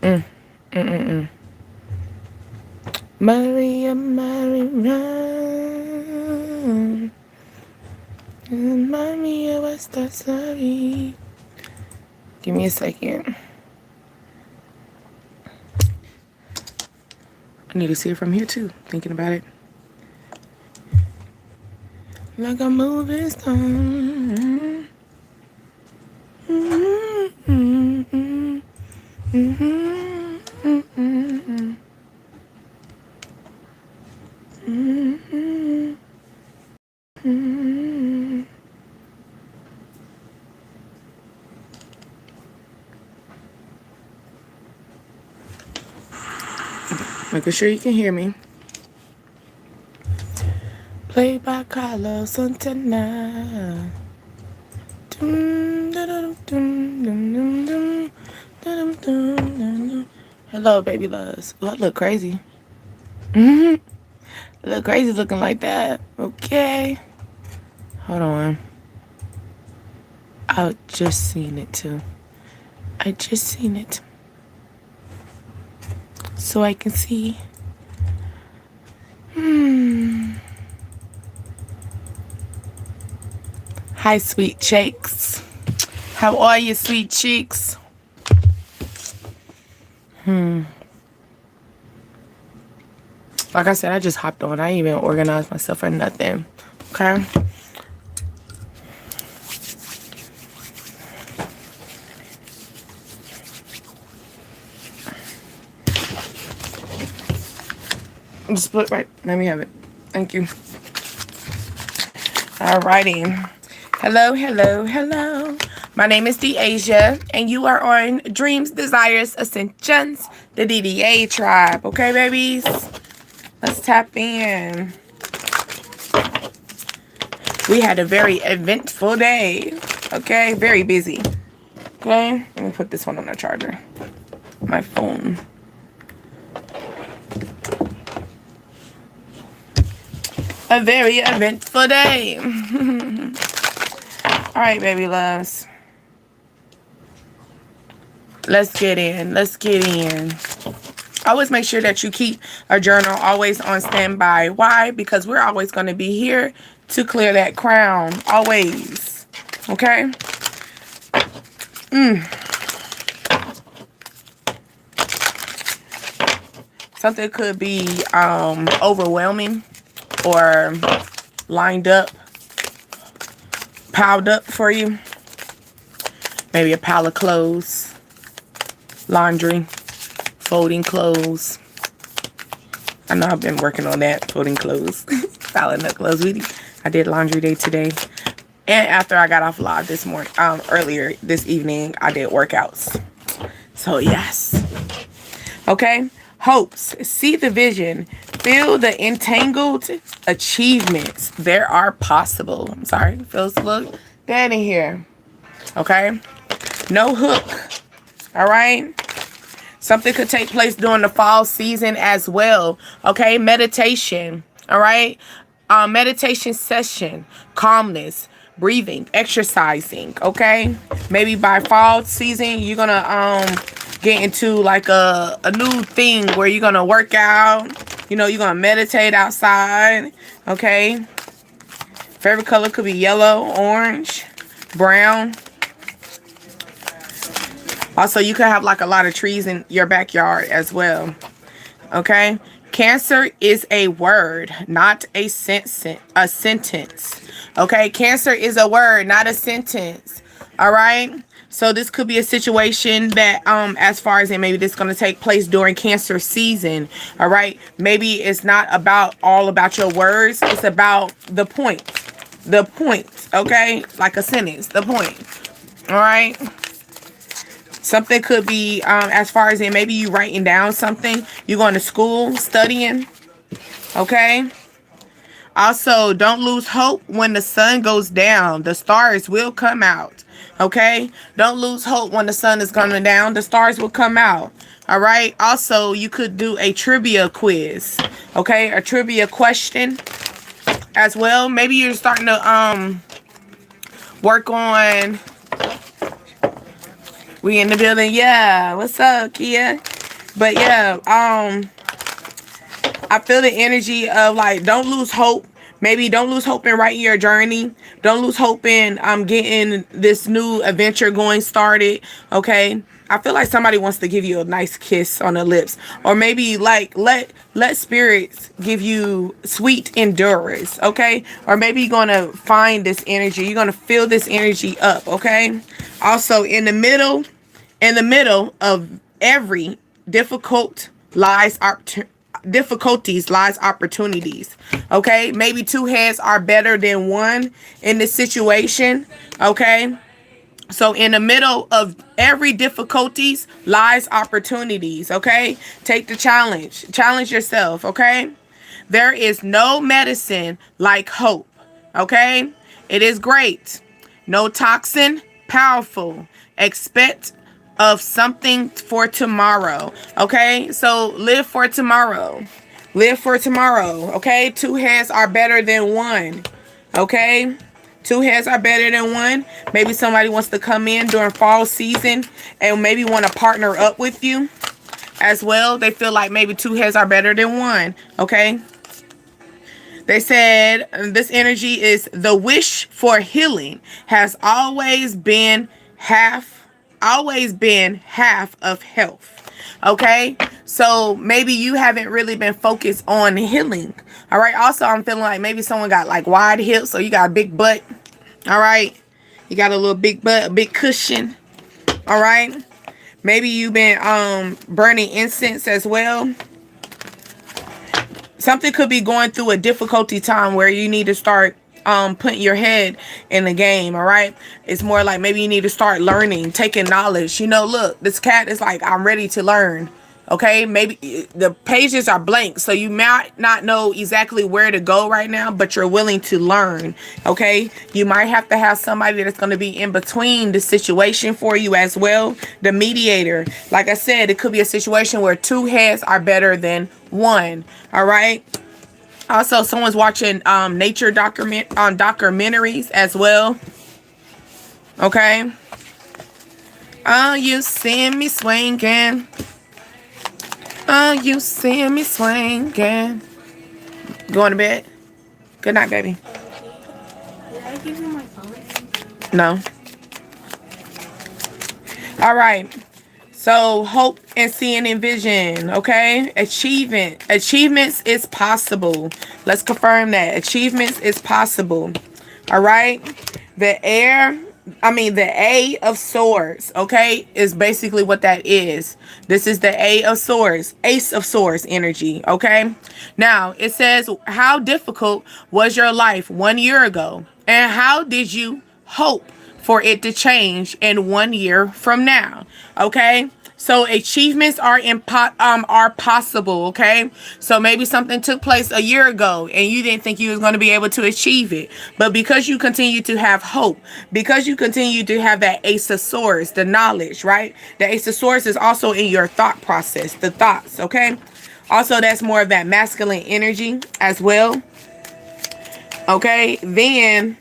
Mm, mm, mm, mm. Maria, Maria, Maria, what's the story? Give me a second. I need to see it from here too. Thinking about it, like a movie star. Mm-hmm. Mm-hmm. Mm-hmm. Mm-hmm. Mm-hmm. Mm-hmm. Making sure you can hear me. Played by Carlos Santana. Hello, baby loves. Oh, I look crazy. I look crazy looking like that. Okay. Hold on. I just seen it too. I just seen it. So I can see. Hi, sweet cheeks. How are you, sweet cheeks? Like I said, I just hopped on. I ain't even organized myself or nothing. Okay. Just put it right. Let me have it. Thank you. Alrighty. Hello, hello, hello. My name is Deasia, and you are on Dreams, Desires, Ascensions, the DDA tribe. Okay, babies? Let's tap in. We had a very eventful day. Okay, very busy. Okay, let me put this one on the charger. My phone. A very eventful day. All right, baby loves. Let's get in. Let's get in. Always make sure that you keep a journal always on standby. Why? Because we're always going to be here to clear that crown. Always. Okay? Something could be overwhelming or lined up, piled up for you. Maybe a pile of clothes, laundry, folding clothes. I know I've been working on that, folding clothes, piling up clothes. I did laundry day today. And after I got off live this morning, earlier this evening, I did workouts. So yes. Okay. Hopes. See the vision. Feel the entangled achievements. There are possible. I'm sorry. Feels a little dead in here. Okay. No hook. All right. Something could take place during the fall season as well. Okay. Meditation. All right. Meditation session. Calmness. Breathing. Exercising. Okay. Maybe by fall season, you're going to get into like a new thing where you're going to work out. You know, you're going to meditate outside. Okay. Favorite color could be yellow, orange, brown. Also, you could have like a lot of trees in your backyard as well. Okay. Cancer is a word, not a sentence. Okay. Cancer is a word, not a sentence. All right. So this could be a situation that, as far as maybe this is going to take place during Cancer season. All right. Maybe it's not all about your words. It's about the point. The point. Okay. Like a sentence. The point. All right. Something could be, as far as maybe you writing down something. You're going to school, studying. Okay. Also, don't lose hope when the sun goes down. The stars will come out. Okay. Don't lose hope when the sun is coming down. The stars will come out. All right. Also, you could do a trivia quiz. Okay. A trivia question as well. Maybe you're starting to work on We in the building. Yeah. What's up, Kia? But yeah, I feel the energy of like, don't lose hope. Maybe don't lose hope in writing your journey. Don't lose hope in getting this new adventure going started. Okay. I feel like somebody wants to give you a nice kiss on the lips. Or maybe like let spirits give you sweet endurance. Okay. Or maybe you're gonna find this energy. You're gonna feel this energy up. Okay. Also in the middle of every difficult difficulties lies opportunities. Okay, maybe two heads are better than one in this situation. Okay, so in the middle of every difficulties lies opportunities. Okay, take the challenge yourself. Okay, there is no medicine like hope. Okay, it is great. No toxin, powerful. Expect of something for tomorrow. Okay, so live for tomorrow. Live for tomorrow. Okay, two heads are better than one. Okay, two heads are better than one. Maybe somebody wants to come in during fall season and maybe want to partner up with you as well. They feel like maybe two heads are better than one. Okay. They said this energy is the wish for healing has always been half of health. Okay, so maybe you haven't really been focused on healing. All right, also I'm feeling like maybe someone got like wide hips, so you got a big butt. All right, you got a little big butt, a big cushion. All right, maybe you've been burning incense as well. Something could be going through a difficulty time where you need to start putting your head in the game. All right, it's more like maybe you need to start learning, taking knowledge. You know, look, this cat is like, I'm ready to learn. Okay, maybe the pages are blank, so you might not know exactly where to go right now, but you're willing to learn. Okay, you might have to have somebody that's going to be in between the situation for you as well, the mediator. Like I said, it could be a situation where two heads are better than one. All right, also someone's watching nature documentaries as well. Okay, oh, you see me swinging. Oh, you see me swinging. Going to bed? Good night, baby. Did I give you my phone? No. All right. So, hope and seeing in vision, okay? Achievements is possible. Let's confirm that. Achievements is possible. All right? The A of Swords, okay, is basically what that is. This is the A of Swords, Ace of Swords energy, okay? Now, it says, how difficult was your life 1 year ago? And how did you hope for it to change in 1 year from now? Okay? So achievements are possible, okay? So maybe something took place a year ago and you didn't think you was going to be able to achieve it. But because you continue to have hope, because you continue to have that Ace of Swords, the knowledge, right? The Ace of Swords is also in your thought process, the thoughts, okay? Also, that's more of that masculine energy as well. Okay? Then,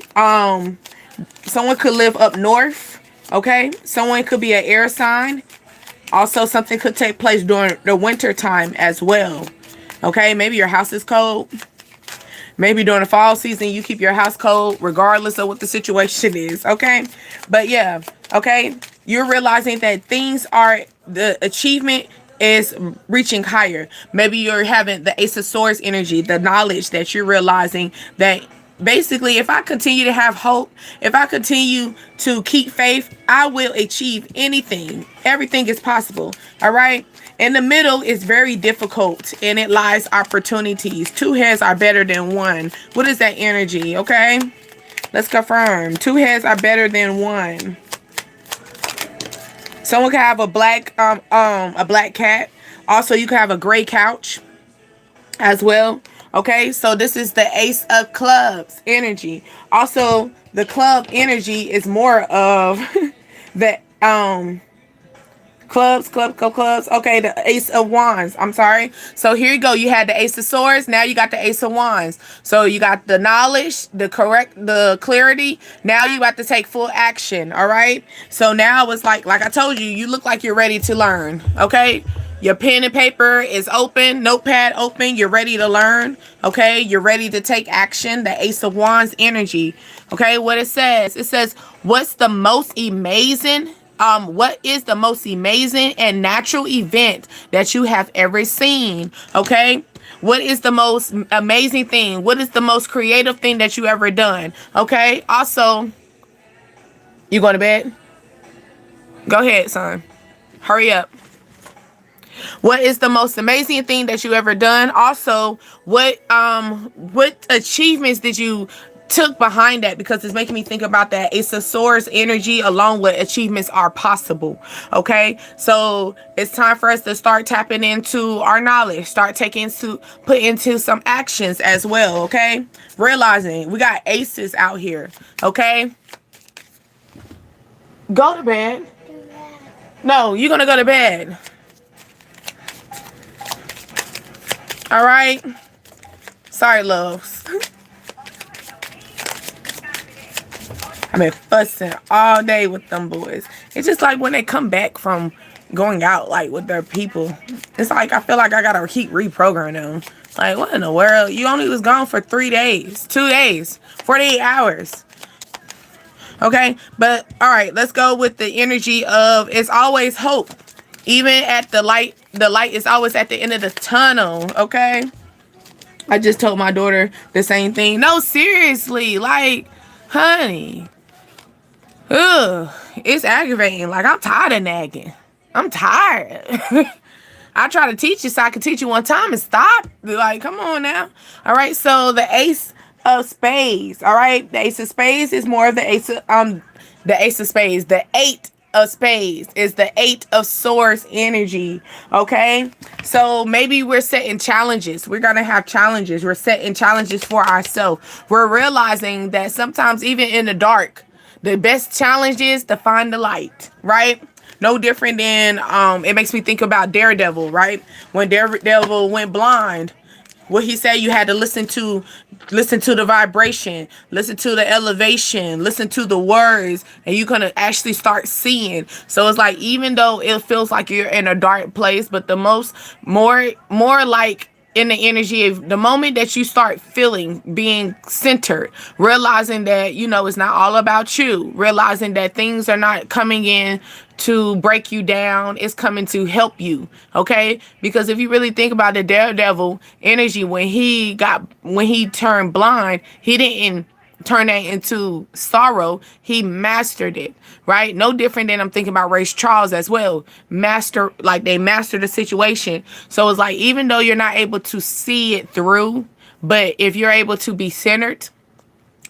someone could live up north, okay? Someone could be an air sign. Also, something could take place during the winter time as well. Okay, maybe your house is cold. Maybe during the fall season, you keep your house cold regardless of what the situation is. Okay, but yeah, okay, you're realizing that the achievement is reaching higher. Maybe you're having the Ace of Swords energy, the knowledge that you're realizing that basically, if I continue to have hope, if I continue to keep faith, I will achieve anything. Everything is possible. All right. In the middle is very difficult and it lies opportunities. Two heads are better than one. What is that energy? Okay. Let's confirm. Two heads are better than one. Someone can have a black cat. Also, you can have a gray couch as well. Okay, so this is the Ace of Clubs energy. Also, the club energy is more of the Clubs. Okay, the Ace of Wands. I'm sorry. So here you go. You had the Ace of Swords. Now you got the Ace of Wands. So you got the knowledge, the clarity. Now you got to take full action. All right. So now it's like I told you, you look like you're ready to learn. Okay. Your pen and paper is open, notepad open. You're ready to learn. Okay. You're ready to take action. The Ace of Wands energy. Okay. What it says, what's the most amazing what is the most amazing and natural event that you have ever seen? Okay. What is the most amazing thing? What is the most creative thing that you ever done? Okay. Also, you going to bed? Go ahead, son. Hurry up. What is the most amazing thing that you ever done? Also, what achievements did you took behind that? Because it's making me think about that Ace of Swords energy along with achievements are possible. Okay, so it's time for us to start tapping into our knowledge, start put into some actions as well. Okay, realizing we got aces out here. Okay, go to bed. No, you're gonna go to bed. All right. Sorry, loves. I've been fussing all day with them boys. It's just like when they come back from going out like with their people, it's like I feel like I gotta keep reprogramming them. Like, what in the world? You only was gone for 3 days, 2 days, 48 hours. Okay, but all right, let's go with the energy of it's always hope. Even at the light is always at the end of the tunnel. Okay, I just told my daughter the same thing. No, seriously, like, honey, it's aggravating. Like, I'm tired of nagging. I'm tired. I try to teach you so I can teach you one time and stop. Like, come on now. All right, so the Ace of Spades. All right, the Ace of Spades is more of the Ace of Spades. The Eight of Spades is the Eight of Swords energy. Okay, so maybe we're setting challenges. We're gonna have challenges. We're setting challenges for ourselves. We're realizing that sometimes even in the dark, the best challenge is to find the light, right? No different than it makes me think about Daredevil, right? When Daredevil went blind, what he said, you had to listen to the vibration, listen to the elevation, listen to the words, and you're gonna actually start seeing. So it's like, even though it feels like you're in a dark place, but the more like in the energy of the moment that you start feeling being centered, realizing that, it's not all about you, realizing that things are not coming in to break you down, it's coming to help you. Okay, because if you really think about the Daredevil energy, when he turned blind, he didn't turn that into sorrow, he mastered it, right? No different than I'm thinking about Ray Charles as well. They mastered the situation. So it's like, even though you're not able to see it through, but if you're able to be centered,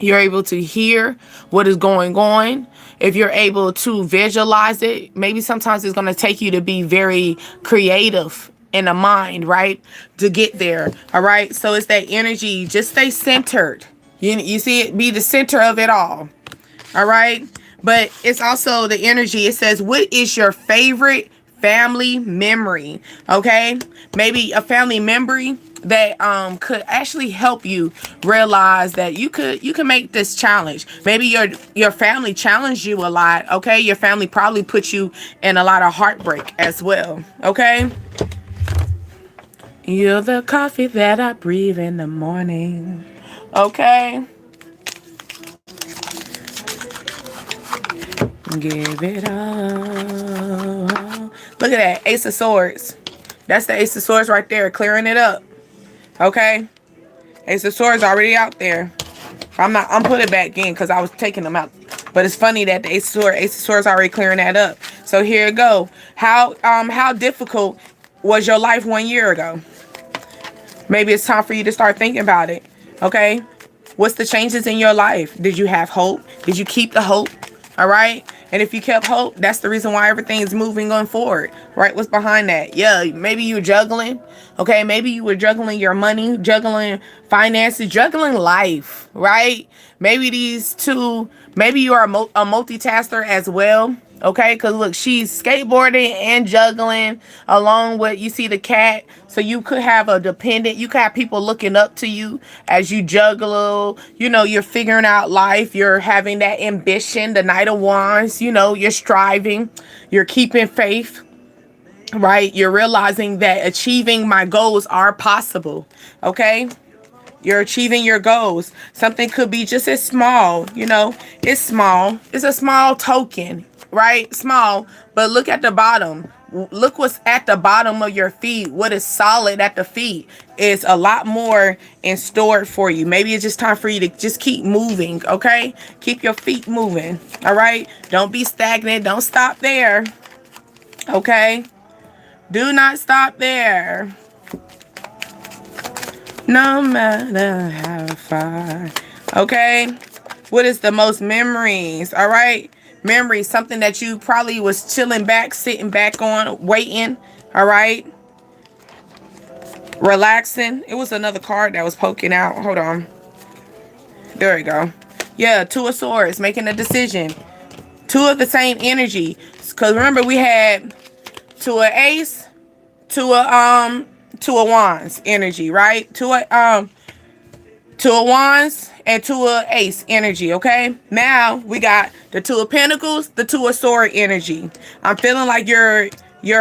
you're able to hear what is going on. If you're able to visualize it, maybe sometimes it's going to take you to be very creative in the mind, right? To get there. All right. So it's that energy. Just stay centered. You see it, be the center of it all. All right. But it's also the energy. It says, what is your favorite family memory? Okay. Maybe a family memory that could actually help you realize that you can make this challenge. Maybe your family challenged you a lot. Okay. Your family probably put you in a lot of heartbreak as well. Okay. You're the coffee that I breathe in the morning. Okay. Give it up. Look at that. Ace of Swords. That's the Ace of Swords right there. Clearing it up. Okay. Ace of Swords already out there. I'm putting it back in because I was taking them out. But it's funny that the Ace of Swords already clearing that up. So here you go. How difficult was your life 1 year ago? Maybe it's time for you to start thinking about it. Okay. What's the changes in your life? Did you have hope? Did you keep the hope? All right. And if you kept hope, that's the reason why everything's moving on forward. Right. What's behind that? Yeah. Multi you're juggling. Okay. Maybe you were juggling your money, juggling finances, juggling life. Right. Maybe these two, maybe you are a multitasker as well. Okay, because look, she's skateboarding and juggling along with, you see the cat. So you could have a dependent, you could have people looking up to you as you juggle. You know, you're figuring out life, you're having that ambition, the Knight of Wands, you know, you're striving, you're keeping faith, right? You're realizing that achieving my goals are possible. Okay, you're achieving your goals. Something could be just as small, you know, it's small. It's a small token, right? Small, but look at the bottom. Look what's at the bottom of your feet. What is solid at the feet is a lot more in store for you. Maybe it's just time for you to just keep moving, okay? Keep your feet moving, all right? Don't be stagnant. Don't stop there, okay? Do not stop there. No matter how far. Okay. What is the most memories? All right. Memories, something that you probably was chilling back, sitting back on, waiting. All right. Relaxing. It was another card that was poking out. Hold on. There we go. Yeah. Two of Swords, making a decision. Two of the same energy. Because remember, we had two of Ace, two of Wands energy, right? Two of Wands and two of Ace energy, okay? Now we got the Two of Pentacles, the Two of Sword energy. I'm feeling like you're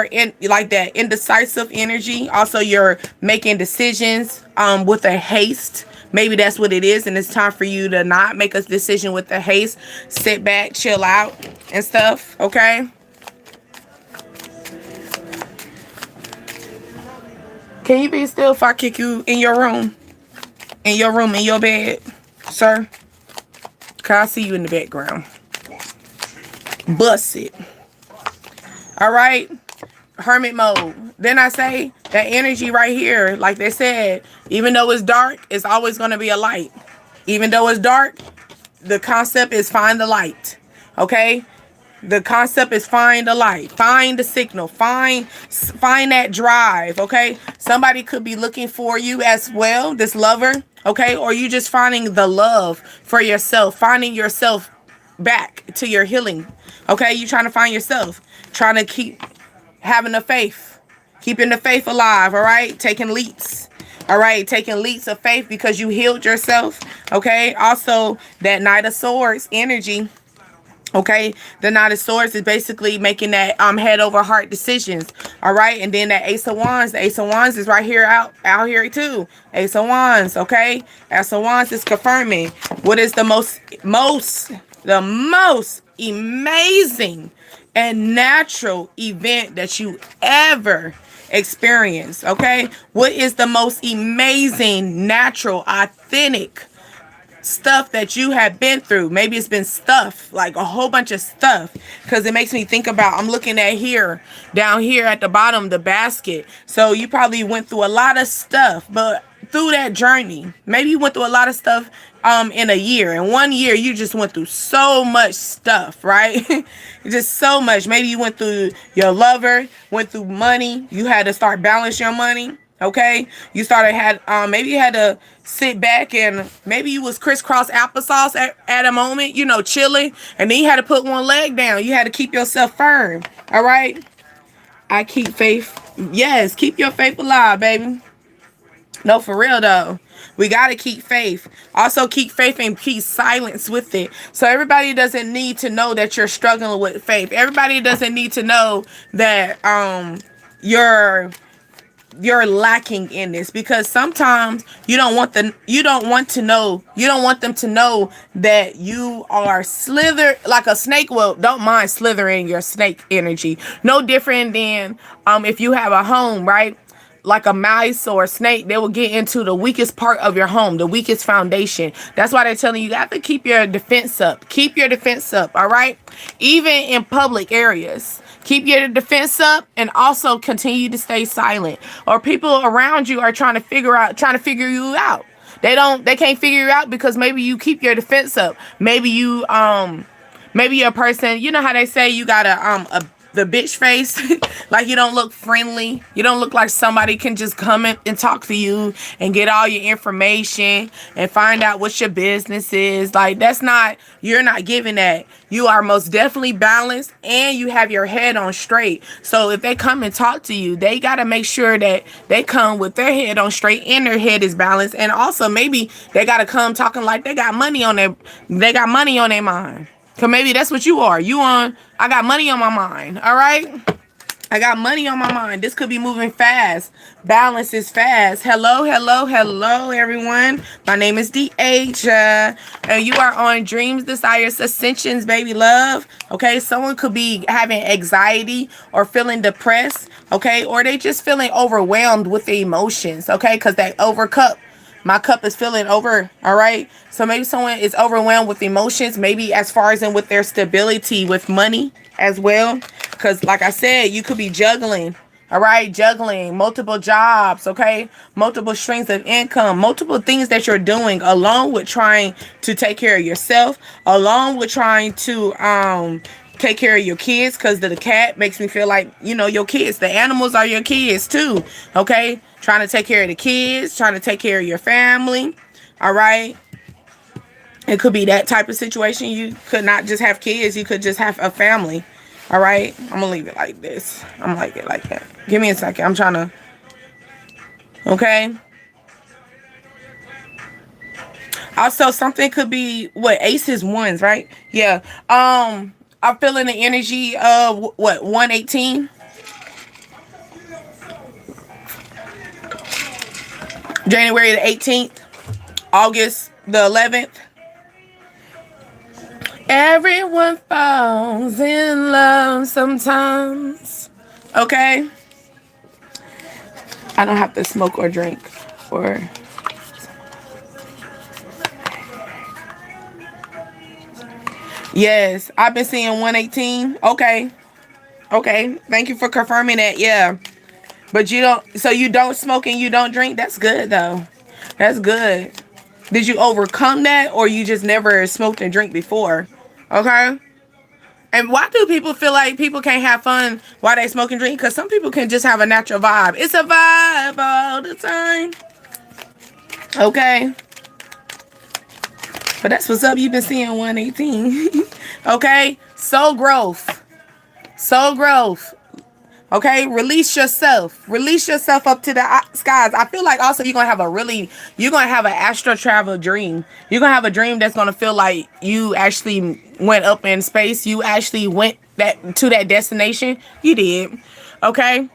in like that indecisive energy. Also, you're making decisions with a haste. Maybe that's what it is, and it's time for you to not make a decision with a haste. Sit back, chill out, and stuff, okay? Can you be still if I kick you in your room? In your room, in your bed, sir? Cause I see you in the background. Bust it. All right? Hermit mode. Then I say that energy right here, like they said, even though it's dark, it's always going to be a light. Even though it's dark, the concept is find the light. Okay? The concept is find the light, find the signal, find that drive, okay? Somebody could be looking for you as well, this lover, okay? Or you just finding the love for yourself, finding yourself back to your healing, okay? You trying to find yourself, trying to keep having the faith, keeping the faith alive, all right? Taking leaps. All right, taking leaps of faith because you healed yourself, okay? Also, that Knight of Swords energy. Okay, the Knight of Swords is basically making that head over heart decisions. All right, and then that Ace of Wands, the Ace of Wands is right here out here too. Ace of Wands, okay, Ace of Wands is confirming what is the most amazing and natural event that you ever experience. Okay, what is the most amazing, natural, authentic stuff that you have been through? Maybe it's been stuff, like a whole bunch of stuff, because it makes me think about, I'm looking at here, down here at the bottom, the basket. So you probably went through a lot of stuff, but through that journey, maybe you went through a lot of stuff in a year. In 1 year, you just went through so much stuff, right? Just so much. Maybe you went through your lover, went through money. You had to start balance your money. Okay, you maybe you had to sit back and maybe you was crisscross applesauce at a moment, you know, chilling, and then you had to put one leg down. You had to keep yourself firm. All right, I keep faith. Yes, keep your faith alive, baby. No, for real though. We got to keep faith. Also keep faith and keep silence with it. So everybody doesn't need to know that you're struggling with faith. Everybody doesn't need to know that you're lacking in this, because sometimes you don't want them to know that you are like a snake. Well, don't mind slithering your snake energy. No different than if you have a home, right? Like a mouse or a snake, they will get into the weakest part of your home, the weakest foundation. That's why they're telling you have to keep your defense up. Keep your defense up, all right? Even in public areas. Keep your defense up and also continue to stay silent. Or people around you are trying to figure you out. They can't figure you out because maybe you keep your defense up. Maybe you're a person, you know how they say you got a the bitch face. Like you don't look friendly. You don't look like somebody can just come in and talk to you and get all your information and find out what your business is. Like that's not, you're not giving that. You are most definitely balanced and you have your head on straight. So if they come and talk to you, they got to make sure that they come with their head on straight and their head is balanced. And also maybe they got to come talking like they got money on their mind. Cause maybe that's what you are. I got money on my mind. All right. I got money on my mind. This could be moving fast. Balance is fast. Hello, everyone. My name is Deasia. And you are on Dreams, Desires, Ascensions, baby love. Okay, someone could be having anxiety or feeling depressed. Okay, or they just feeling overwhelmed with the emotions. Okay, because that overcup. My cup is filling over. All right. So maybe someone is overwhelmed with emotions, maybe as far as in with their stability with money as well. Because like I said, you could be juggling. All right. Juggling multiple jobs. Okay. Multiple streams of income, multiple things that you're doing along with trying to take care of yourself, along with trying to, take care of your kids, because the cat makes me feel like, your kids, the animals are your kids too. Okay. Trying to take care of the kids, trying to take care of your family. All right. It could be that type of situation. You could not just have kids. You could just have a family. All right. I'm going to leave it like this. I'm like it like that. Give me a second. I'm trying to. Okay. Also, something could be aces ones, right? Yeah. I'm feeling the energy of 118. January the 18th, August the 11th. Everyone falls in love sometimes. Okay? I don't have to smoke or drink or... Yes, I've been seeing 118. Okay. Okay. Thank you for confirming that. Yeah. But you don't smoke and you don't drink? That's good though. That's good. Did you overcome that or you just never smoked and drink before? Okay. And why do people feel like people can't have fun while they smoke and drink? Because some people can just have a natural vibe. It's a vibe all the time. Okay. But that's what's up. You've been seeing 118. Okay. Soul growth. Soul growth. Okay. Release yourself. Release yourself up to the skies. I feel like also you're going to have an astral travel dream. You're going to have a dream that's going to feel like you actually went up in space. You actually went to that destination. You did. Okay.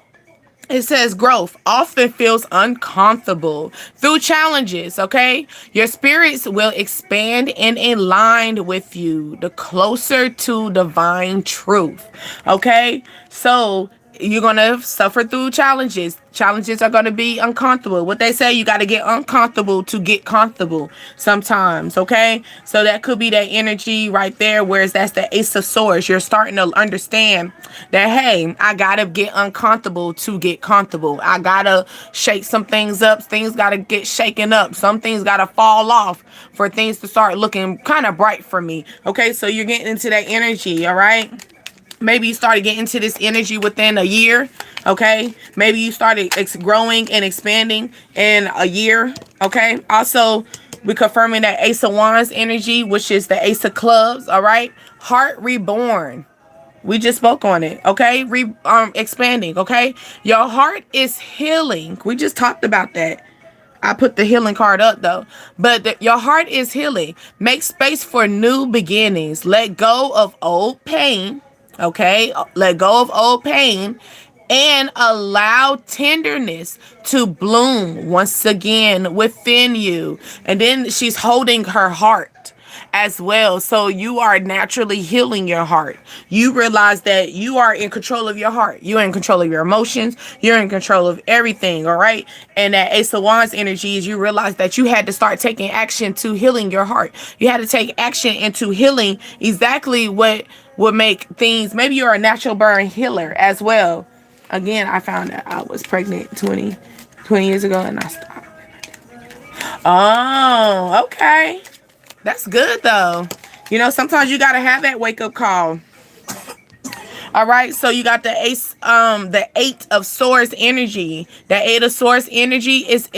It says growth often feels uncomfortable through challenges, okay? Your spirits will expand and align with you the closer to divine truth, okay? So you're going to suffer through challenges. Challenges are going to be uncomfortable. What they say, you got to get uncomfortable to get comfortable sometimes, okay? So that could be that energy right there, whereas that's the Ace of Swords. You're starting to understand that, hey, I got to get uncomfortable to get comfortable. I got to shake some things up. Things got to get shaken up. Some things got to fall off for things to start looking kind of bright for me, okay? So you're getting into that energy, all right? Maybe you started getting into this energy within a year, okay? Maybe you started growing and expanding in a year, okay? Also, we're confirming that Ace of Wands energy, which is the Ace of Clubs, all right? Heart reborn. We just spoke on it, okay? Expanding, okay? Your heart is healing. We just talked about that. I put the healing card up though. But your heart is healing. Make space for new beginnings. Let go of old pain. Okay, let go of old pain and allow tenderness to bloom once again within you. And then she's holding her heart as well. So you are naturally healing your heart. You realize that you are in control of your heart. You're in control of your emotions. You're in control of everything. All right. And that Ace of Wands energy is you realize that you had to start taking action to healing your heart. You had to take action into healing exactly what would make things. Maybe you're a natural burn healer as well. Again, I found that I was pregnant 20 years ago and I stopped. Oh, okay. That's good though. You know, sometimes you got to have that wake up call. All right, so you got the ace, the 8 of Swords energy. The 8 of Swords energy is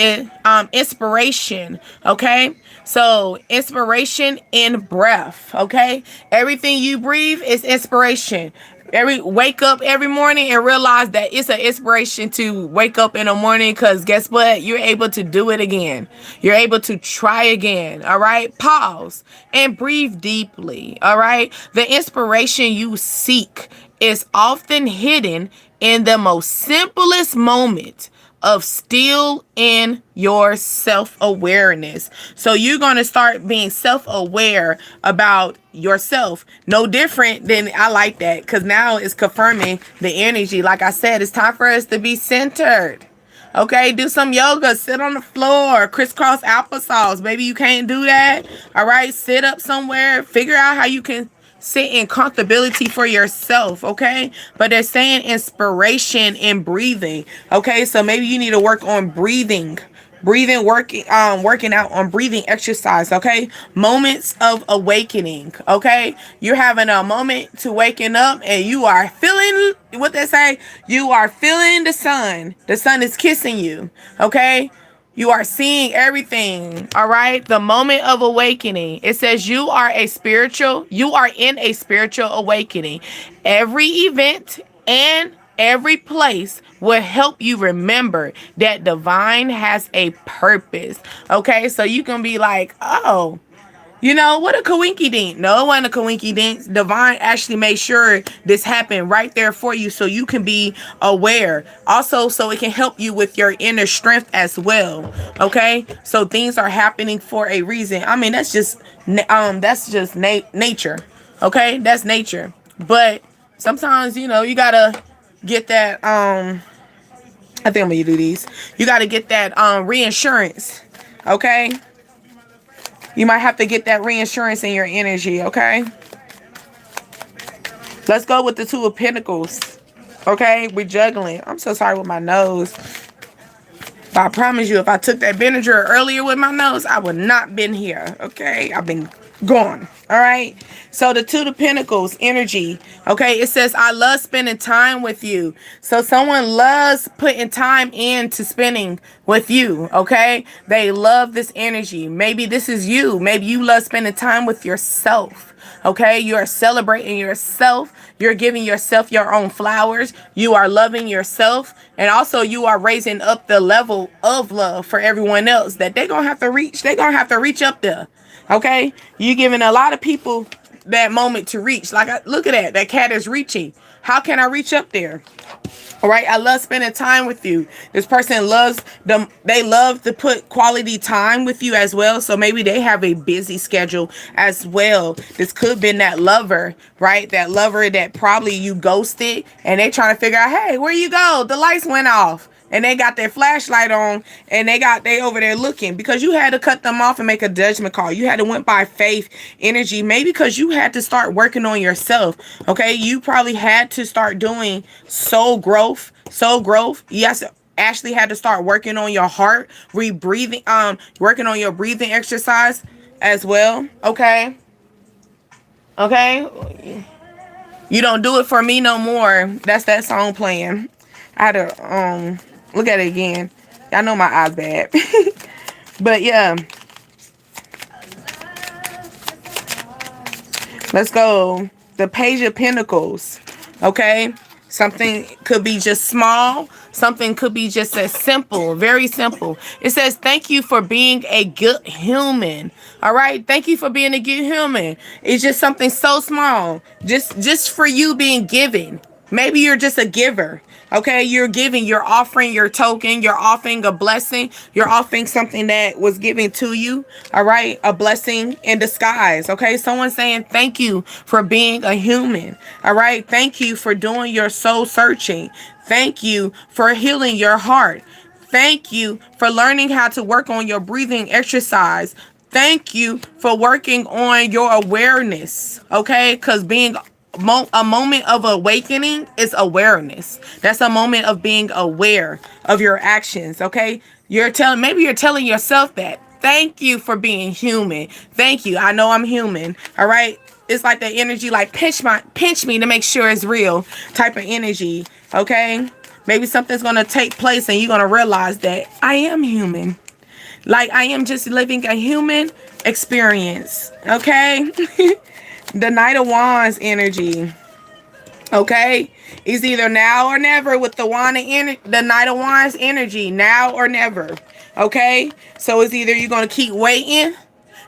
inspiration. Okay, so inspiration in breath. Okay, everything you breathe is inspiration. Wake up every morning and realize that it's an inspiration to wake up in the morning, because guess what, you're able to do it again. You're able to try again. All right, pause and breathe deeply. All right, the inspiration you seek is often hidden in the most simplest moment of still in your self-awareness. So you're going to start being self-aware about yourself. No different than, I like that, because now it's confirming the energy. Like I said, it's time for us to be centered. Okay, do some yoga, sit on the floor, crisscross applesauce. Maybe you can't do that. All right, sit up somewhere, figure out how you can sit in comfortability for yourself. Okay, but they're saying inspiration and breathing. Okay, so maybe you need to work on breathing, working out on breathing exercise. Okay, moments of awakening. Okay, you're having a moment to waking up and you are feeling what they say, you are feeling the sun is kissing you. Okay, you are seeing everything. All right. The moment of awakening. It says you are in a spiritual awakening. Every event and every place will help you remember that divine has a purpose. Okay. So you can be like, oh, what a coinky dink. No, it wasn't a coinky dink. Divine actually made sure this happened right there for you so you can be aware. Also, so it can help you with your inner strength as well. Okay? So things are happening for a reason. I mean, that's just nature. Okay? That's nature. But sometimes, you gotta get that I think I'm gonna do these. You gotta get that reinsurance. Okay? You might have to get that reinsurance in your energy, okay? Let's go with the 2 of Pentacles. Okay, we're juggling. I'm so sorry with my nose. But I promise you, if I took that Benadryl earlier with my nose, I would not been here, okay? I've been gone, all right? So the 2 of Pentacles energy, okay? It says, I love spending time with you. So someone loves putting time into spending with you, okay? They love this energy. Maybe this is you. Maybe you love spending time with yourself. Okay, you are celebrating yourself. You're giving yourself your own flowers. You are loving yourself. And also you are raising up the level of love for everyone else that they're going to have to reach. They're going to have to reach up there. Okay, you're giving a lot of people that moment to reach. Like, look at that. That cat is reaching. How can I reach up there? All right, I love spending time with you. This person loves them. They love to put quality time with you as well. So maybe they have a busy schedule as well. This could have been that lover, right? That lover that probably you ghosted and they trying to figure out, hey, where you go? The lights went off. And they got their flashlight on and they over there looking because you had to cut them off and make a judgment call. You had to went by faith energy, maybe because you had to start working on yourself. Okay. You probably had to start doing soul growth. Yes. Ashley had to start working on your heart, working on your breathing exercise as well. Okay. Okay. You don't do it for me no more. That's that song playing. I had to, look at it again. I know my eyes bad. But yeah. Let's go. The Page of Pentacles. Okay. Something could be just small. Something could be just as simple. Very simple. It says, thank you for being a good human. All right. Thank you for being a good human. It's just something so small. Just for you being giving. Maybe you're just a giver. Okay, you're giving, you're offering your token, you're offering a blessing, you're offering something that was given to you. All right, a blessing in disguise. Okay, someone's saying thank you for being a human. All right, thank you for doing your soul searching. Thank you for healing your heart. Thank you for learning how to work on your breathing exercise. Thank you for working on your awareness. Okay, because being a moment of awakening is awareness. That's a moment of being aware of your actions. Okay, maybe you're telling yourself that. Thank you for being human. Thank you. I know I'm human. All right. it's like that energy, like pinch me to make sure it's real type of energy. Okay, maybe something's gonna take place and you're gonna realize that I am human. Like I am just living a human experience. Okay. The Knight of Wands energy. Okay, it's either now or never with the the Knight of Wands energy, now or never. Okay, so it's either you're gonna keep waiting,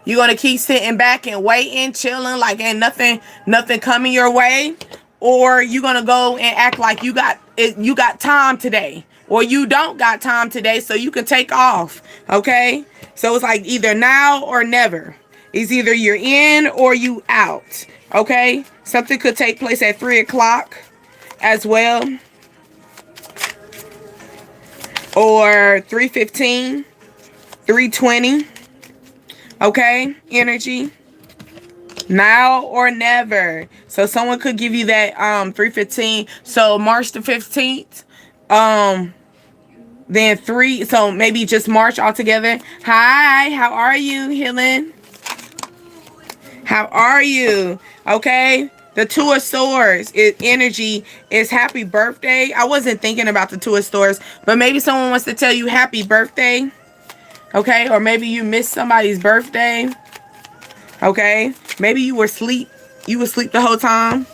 you're gonna keep sitting back and waiting, chilling, like ain't nothing coming your way, or you're gonna go and act like you got time today, or you don't got time today, so you can take off. Okay, so it's like either now or never. It's either you're in or you out. Okay, something could take place at 3 o'clock as well, or 3:15, 3:20. Okay, energy, now or never. So someone could give you that 3:15. So March the 15th. Then 3. So maybe just March altogether. Hi, how are you, Healing? How are you? Okay. The Two of Swords energy is happy birthday. I wasn't thinking about the Two of Swords, but maybe someone wants to tell you happy birthday. Okay. Or maybe you missed somebody's birthday. Okay. Maybe you were asleep. You were asleep the whole time.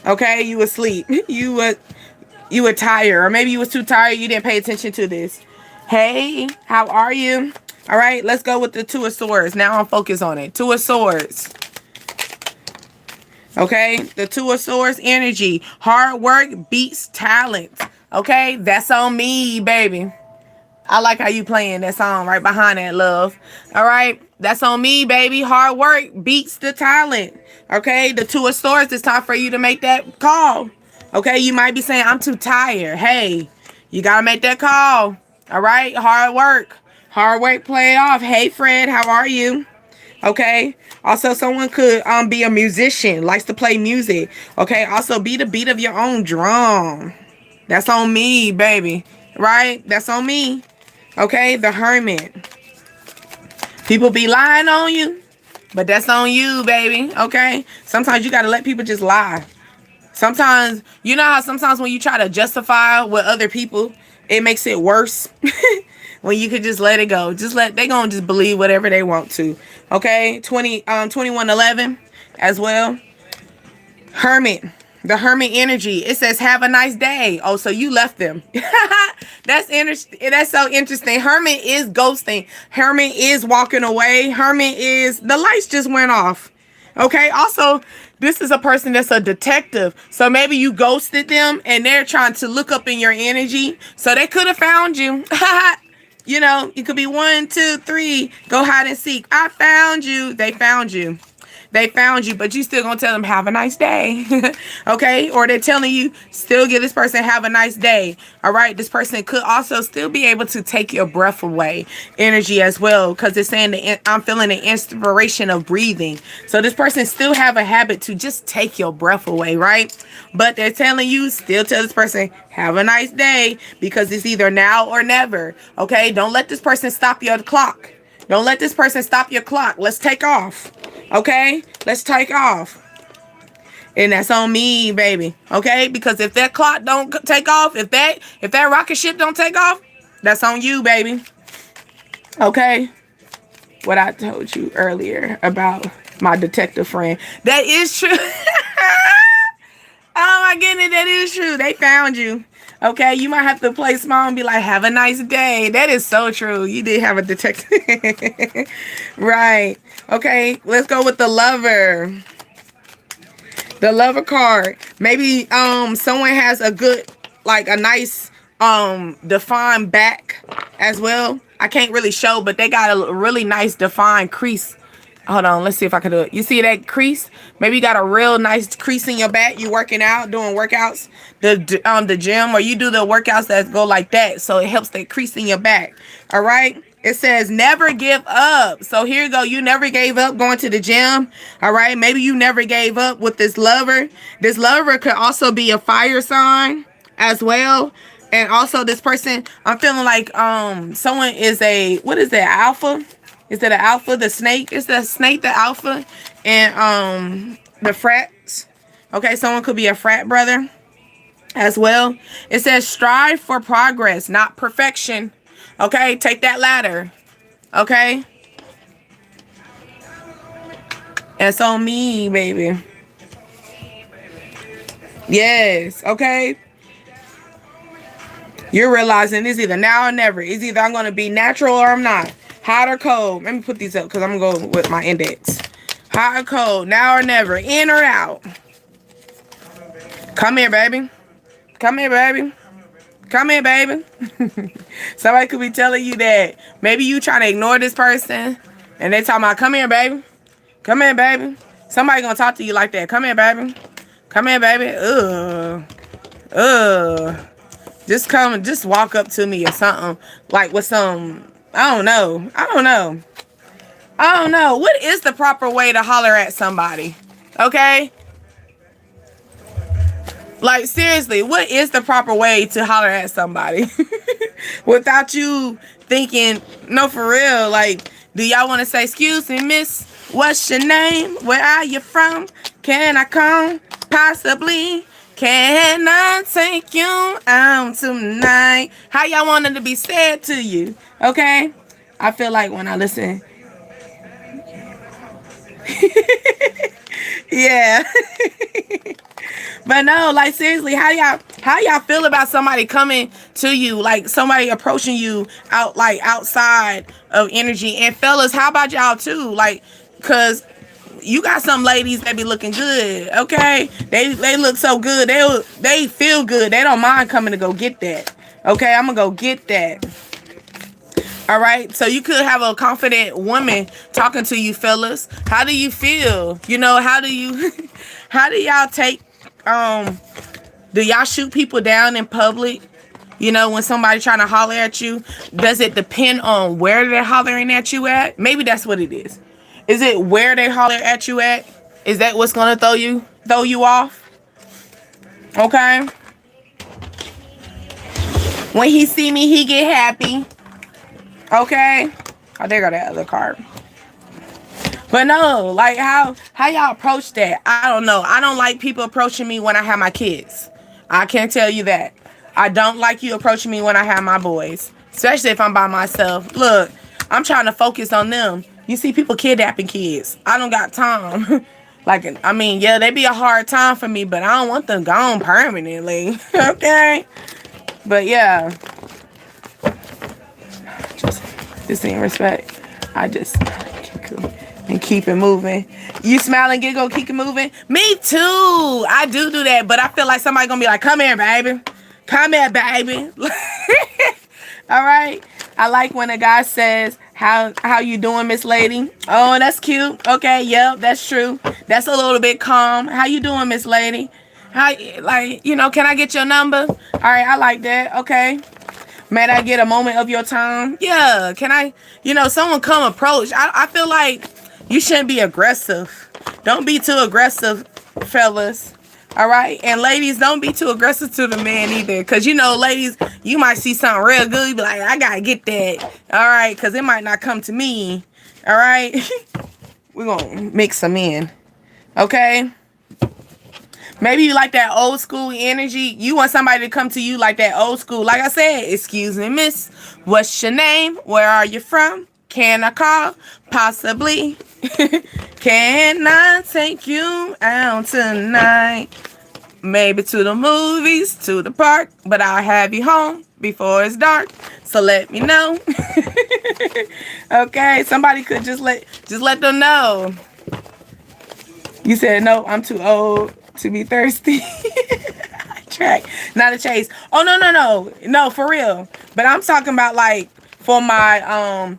Okay. You were asleep. You were tired. Or maybe you was too tired. You didn't pay attention to this. Hey, how are you? All right. Let's go with the Two of Swords. Now I'm focused on it. Two of Swords. Okay, the Two of Swords energy. Hard work beats talent. Okay, that's on me, baby. I like how you playing that song right behind that, love. All right, that's on me, baby. Hard work beats the talent. Okay, the Two of Swords, it's time for you to make that call. Okay, you might be saying, I'm too tired. Hey, you got to make that call. All right, hard work. Hard work, play it off. Hey, Fred, how are you? Okay. Also, someone could be a musician, likes to play music. Okay. Also, be the beat of your own drum. That's on me, baby. Right? That's on me. Okay. The Hermit. People be lying on you, but that's on you, baby. Okay. Sometimes you got to let people just lie. Sometimes, you know how sometimes when you try to justify with other people, it makes it worse. When you could just let it go. They gonna just believe whatever they want to. Okay, 2111 as well. Hermit, the Hermit energy. It says have a nice day. Oh, so you left them. That's interesting. That's so interesting. Hermit is ghosting. Hermit is walking away. Hermit is, the lights just went off. Okay, also, this is a person that's a detective. So maybe you ghosted them and they're trying to look up in your energy. So they could have found you. You know, it could be 1, 2, 3, go hide and seek. I found you. They found you. They found you, but you still gonna tell them have a nice day. Okay, or they're telling you still give this person have a nice day. All right, this person could also still be able to take your breath away energy as well, because it's saying that I'm feeling the inspiration of breathing. So this person still have a habit to just take your breath away, right? But they're telling you still tell this person have a nice day, because it's either now or never. Okay, don't let this person stop your clock. Don't let this person stop your clock. Let's take off. Okay, let's take off. And that's on me, baby. Okay, because if that clock don't take off, if that rocket ship don't take off, that's on you, baby. Okay, what I told you earlier about my detective friend, that is true. Oh my goodness, that is true. They found you. Okay, you might have to play small and be like, have a nice day. That is so true. You did have a detective. Right. Okay, let's go with the Lover. The Lover card. Maybe someone has a good, like a nice defined back as well. I can't really show, but they got a really nice defined crease. Hold on, let's see if I can do it. You see that crease? Maybe you got a real nice crease in your back. You working out, doing workouts, the gym, or you do the workouts that go like that, so it helps that crease in your back. All right. It says never give up. So here you go. You never gave up going to the gym. All right. Maybe you never gave up with this Lover. This Lover could also be a fire sign as well. And also this person, I'm feeling like someone is what is that, alpha? Is that an alpha? The snake? Is the snake the alpha? And the frats. Okay, someone could be a frat brother as well. It says strive for progress, not perfection. Okay, take that ladder. Okay. That's on me, baby. Yes, okay. You're realizing it's either now or never. It's either I'm going to be natural or I'm not. Hot or cold. Let me put these up because I'm going to go with my index. Hot or cold, now or never. In or out. Come here, baby. Come here, baby. Come here, baby. Somebody could be telling you that maybe you trying to ignore this person and they talking about, come here, baby. Come here, baby. Somebody going to talk to you like that. Come here, baby. Come here, baby. Just come, just walk up to me or something. Like with some, I don't know. What is the proper way to holler at somebody? Okay? Like, seriously, what is the proper way to holler at somebody? Without you thinking, no, for real. Like, do y'all want to say, excuse me, miss? What's your name? Where are you from? Can I come? Possibly. Can I take you out tonight? How y'all want it to be said to you? Okay? I feel like when I listen. Yeah. But no, like seriously, how y'all feel about somebody coming to you, like somebody approaching you outside of energy? And fellas, how about y'all too? Like, cause you got some ladies that be looking good, okay? They look so good. They feel good. They don't mind coming to go get that. Okay, I'm gonna go get that. All right, so you could have a confident woman talking to you, fellas. How do you feel? You know, how do y'all take, do y'all shoot people down in public? You know, when somebody trying to holler at you, does it depend on where they're hollering at you at? Maybe that's what it is. Is it where they holler at you at? Is that what's gonna throw you off? Okay. When he see me, he get happy. Okay. Oh, there go that other card. But no, like how y'all approach that? I don't know. I don't like people approaching me when I have my kids. I can't tell you that. I don't like you approaching me when I have my boys, especially if I'm by myself. Look, I'm trying to focus on them. You see people kidnapping kids. I don't got time. Like, I mean, yeah, they be a hard time for me, but I don't want them gone permanently. Okay? But yeah. Just in respect. I just and keep it moving. You smile and giggle, keep it moving. Me too. I do that, but I feel like somebody gonna be like, come here, baby. Come here, baby. All right. I like when a guy says, how you doing, Miss Lady? Oh, that's cute. Okay, yep, that's true. That's a little bit calm. How you doing, Miss Lady? How, like, you know, can I get your number? All right, I like that. Okay. May I get a moment of your time? Yeah. Can I, someone come approach. I feel like you shouldn't be aggressive. Don't be too aggressive, fellas. All right. And ladies, don't be too aggressive to the man either. Because, ladies, you might see something real good. You be like, I got to get that. All right. Because it might not come to me. All right. We're going to mix them in. Okay. Maybe you like that old school energy. You want somebody to come to you like that old school. Like I said, excuse me, miss. What's your name? Where are you from? Can I call? Possibly. Can I take you out tonight? Maybe to the movies, to the park. But I'll have you home before it's dark. So let me know. Okay, somebody could just let them know. You said, no, I'm too old to be thirsty. Track, not a chase. Oh, no, for real. But I'm talking about like for my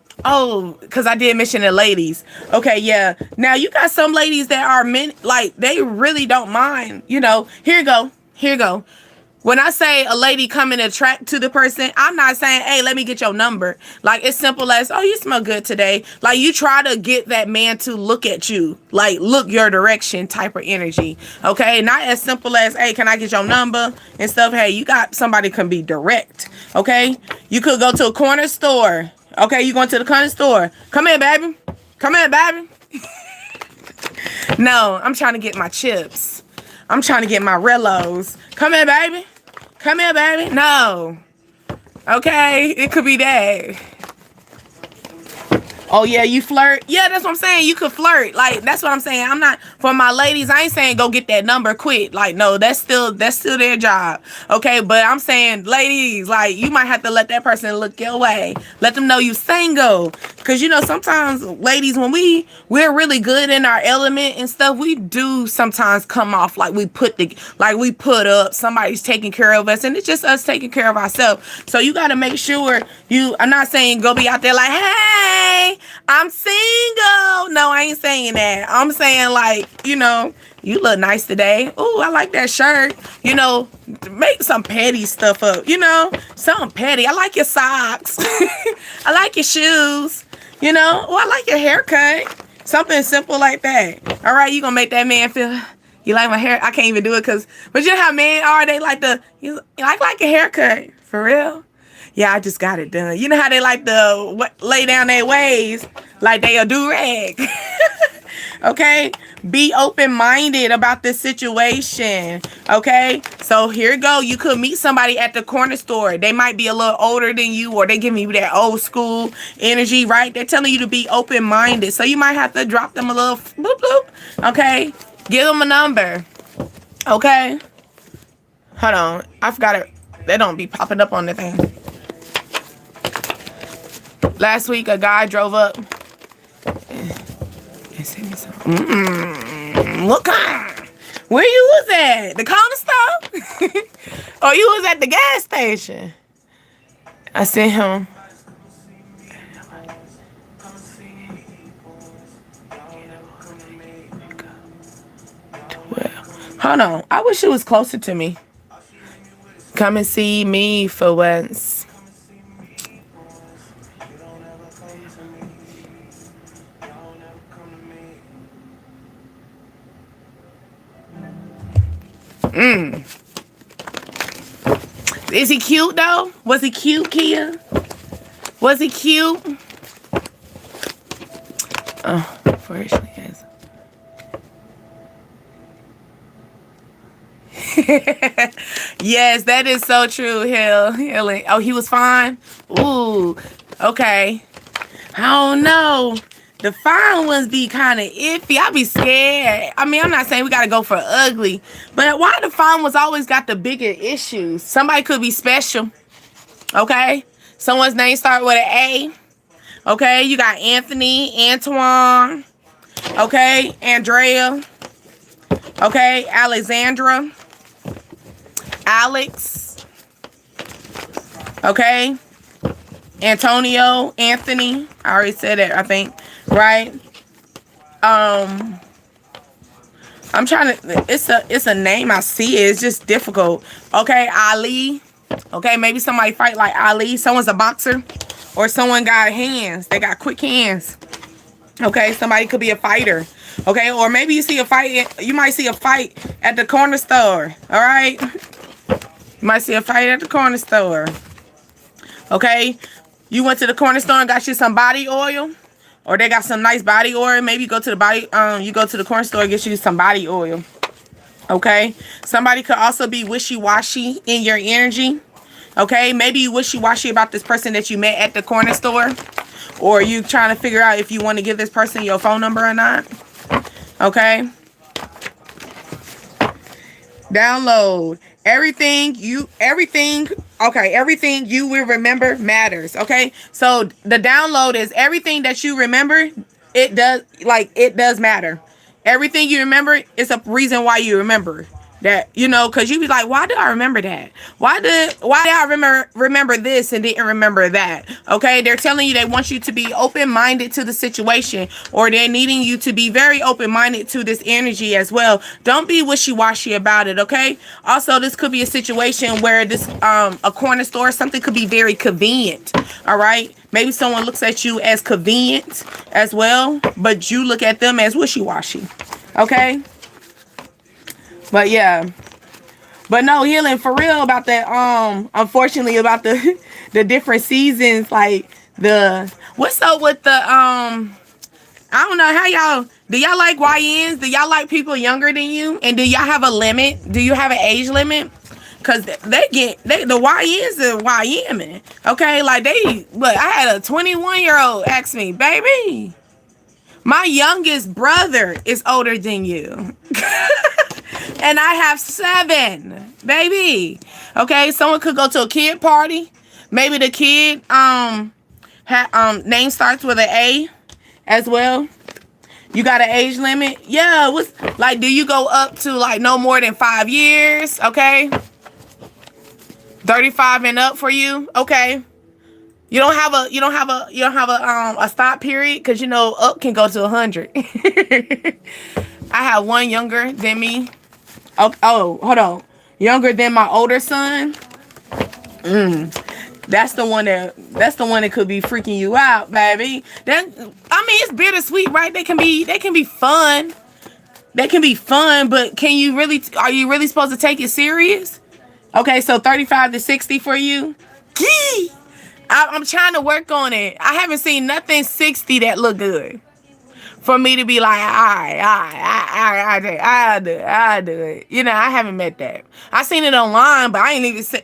because I did mention the ladies. Okay, yeah. Now you got some ladies that are men, like they really don't mind. Here you go. When I say a lady coming to attract to the person, I'm not saying, hey, let me get your number. Like, it's simple as, oh, you smell good today. Like, you try to get that man to look at you, like, look your direction type of energy. Okay? Not as simple as, hey, can I get your number and stuff? Hey, you got somebody can be direct. Okay? You could go to a corner store. Okay? You going to the corner store. Come here, baby. Come here, baby. No, I'm trying to get my chips. I'm trying to get my Rellos. Come here, baby. Come here, baby. No. Okay, it could be that. Oh yeah, you flirt? Yeah, that's what I'm saying. You could flirt. Like, that's what I'm saying. I'm not, for my ladies, I ain't saying go get that number, quit. Like, no, that's still their job. Okay, but I'm saying, ladies, like, you might have to let that person look your way. Let them know you single. Cause you know, sometimes ladies, when we're really good in our element and stuff, we do sometimes come off like we put up, somebody's taking care of us, and it's just us taking care of ourselves. So you gotta make sure I'm not saying go be out there like, hey, I'm single. No, I ain't saying that. I'm saying, like, you know, you look nice today. Ooh, I like that shirt. You know, make some petty stuff up. You know, something petty. I like your socks. I like your shoes. You know, I like your haircut. Something simple like that. All right, you gonna make that man feel, you like my hair? I can't even do it but you know how men are? They like you like your haircut. For real? Yeah, I just got it done. You know how they like to lay down their ways like they a do-rag. Okay? Be open-minded about this situation. Okay? So here you go. You could meet somebody at the corner store. They might be a little older than you, or they give you that old school energy, right? They're telling you to be open-minded. So you might have to drop them a little bloop bloop. Okay? Give them a number. Okay? Hold on. I forgot it. They don't be popping up on the thing. Last week, a guy drove up and sent me some. What kind? Where you was at? The corner store? Or you was at the gas station? I sent him. Hold on. I wish it was closer to me. Come and see me for once. Is he cute though? Was he cute, Kia? Was he cute? Oh, unfortunately, yes. Yes, that is so true, Healing. Oh, he was fine? Ooh, okay. I don't know. The fine ones be kind of iffy. I be scared. I mean, I'm not saying we got to go for ugly, but why the fine ones always got the bigger issues? Somebody could be special, okay? Someone's name start with an A, okay? You got Anthony, Antoine, okay? Andrea, okay? Alexandra, Alex, okay? Antonio, Anthony. I already said that, I think. Right? I'm trying to, it's a name I see. It's just difficult. Okay, Ali. Okay, maybe somebody fight like Ali. Someone's a boxer. Or someone got hands. They got quick hands. Okay, somebody could be a fighter. Okay, or maybe you see a fight. You might see a fight at the corner store. All right? You might see a fight at the corner store. Okay? You went to the corner store and got you some body oil, or they got some nice body oil. Maybe you go to the corner store and get you some body oil. Okay? Somebody could also be wishy-washy in your energy. Okay? Maybe you wishy-washy about this person that you met at the corner store, or you trying to figure out if you want to give this person your phone number or not. Okay? Download. Everything you will remember matters. Okay, so the download is everything that you remember. It does matter. Everything you remember is a reason why you remember that, you know, because you be like, why did I remember that? Why did I remember this and didn't remember that? Okay, they're telling you they want you to be open-minded to the situation, or they're needing you to be very open-minded to this energy as well. Don't be wishy-washy about it. Okay, also this could be a situation where this a corner store, something could be very convenient. All right, maybe someone looks at you as convenient as well, but you look at them as wishy-washy. Okay. But yeah, but no, Healing, for real about that. Unfortunately about the different seasons, like what's up with the I don't know how y'all do. Y'all like YNs? Do y'all like people younger than you? And do y'all have a limit? Do you have an age limit? Cause the YNs are YN, okay? Like look, I had a 21-year-old ask me, baby, my youngest brother is older than you, and I have 7, baby. Okay, someone could go to a kid party. Maybe the kid name starts with an A as well. You got an age limit? Yeah. What's like? Do you go up to like no more than 5 years? Okay. 35 and up for you. Okay. You don't have a stop period because you know up can go to 100. I have one younger than me. Oh, hold on. Younger than my older son. That's the one that could be freaking you out, baby. It's bittersweet, right? They can be fun. They can be fun, but are you really supposed to take it serious? Okay, so 35 to 60 for you. Gee, I'm trying to work on it. I haven't seen nothing 60 that look good for me to be like, I do it. You know, I haven't met that. I seen it online, but I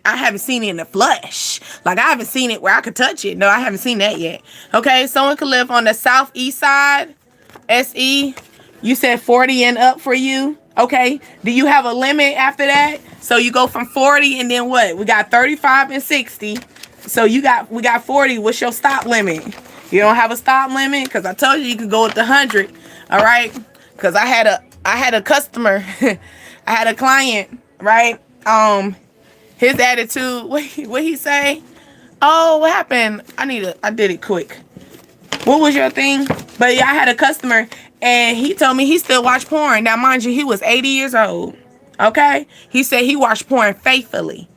haven't seen it in the flesh. Like, I haven't seen it where I could touch it. No, I haven't seen that yet. Okay, someone could live on the southeast side. SE, you said 40 and up for you. Okay, do you have a limit after that? So you go from 40 and then what? We got 35 and 60. So we got 40. What's your stop limit? You don't have a stop limit? Because I told you can go with the 100. All right. Because I had a customer. I had a client, right? His attitude, what he say? Oh, what happened? I did it quick. What was your thing? But yeah, I had a customer and he told me he still watched porn. Now, mind you, he was 80 years old. Okay? He said he watched porn faithfully.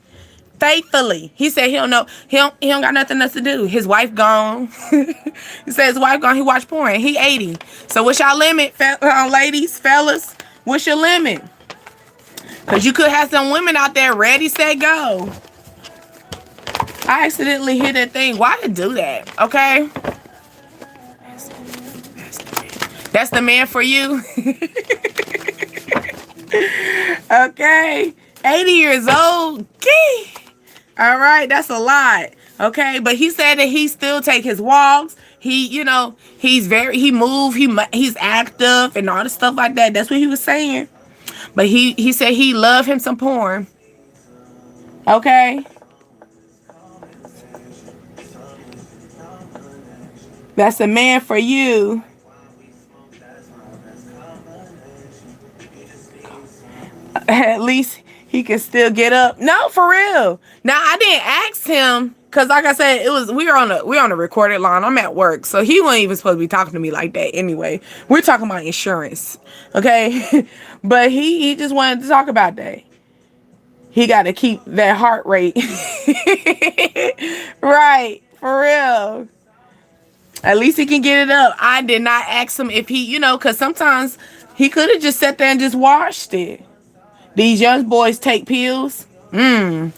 He said he don't got nothing else to do. His wife gone. He said his wife gone. He watched porn. He 80. So what's your limit, ladies, fellas? What's your limit? Because you could have some women out there ready, set, go. I accidentally hit that thing. Why did do that? Okay? That's the man for you. Okay. 80 years old. Gee. All right. That's a lot. Okay. But he said that he still take his walks. He move. He's active and all the stuff like that. That's what he was saying. But he said he loved him some porn. Okay. That's a man for you. At least he can still get up. No, for real. Now I didn't ask him because, like I said, we were on a recorded line. I'm at work, so he wasn't even supposed to be talking to me like that. Anyway, we're talking about insurance, okay? But he just wanted to talk about that. He got to keep that heart rate right, for real. At least he can get it up. I did not ask him if he, because sometimes he could have just sat there and just watched it. These young boys take pills? Really?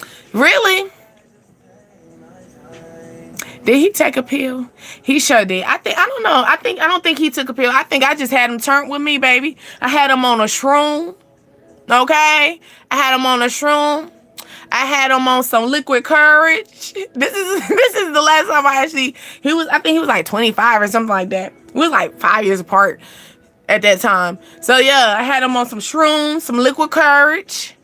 Did he take a pill? He sure did. I don't know. I don't think he took a pill. I think I just had him turned with me, baby. I had him on a shroom. Okay? I had him on a shroom. I had him on some liquid courage. This is the last time I think he was like 25 or something like that. We was like 5 years apart at that time. So yeah, I had him on some shrooms, some liquid courage,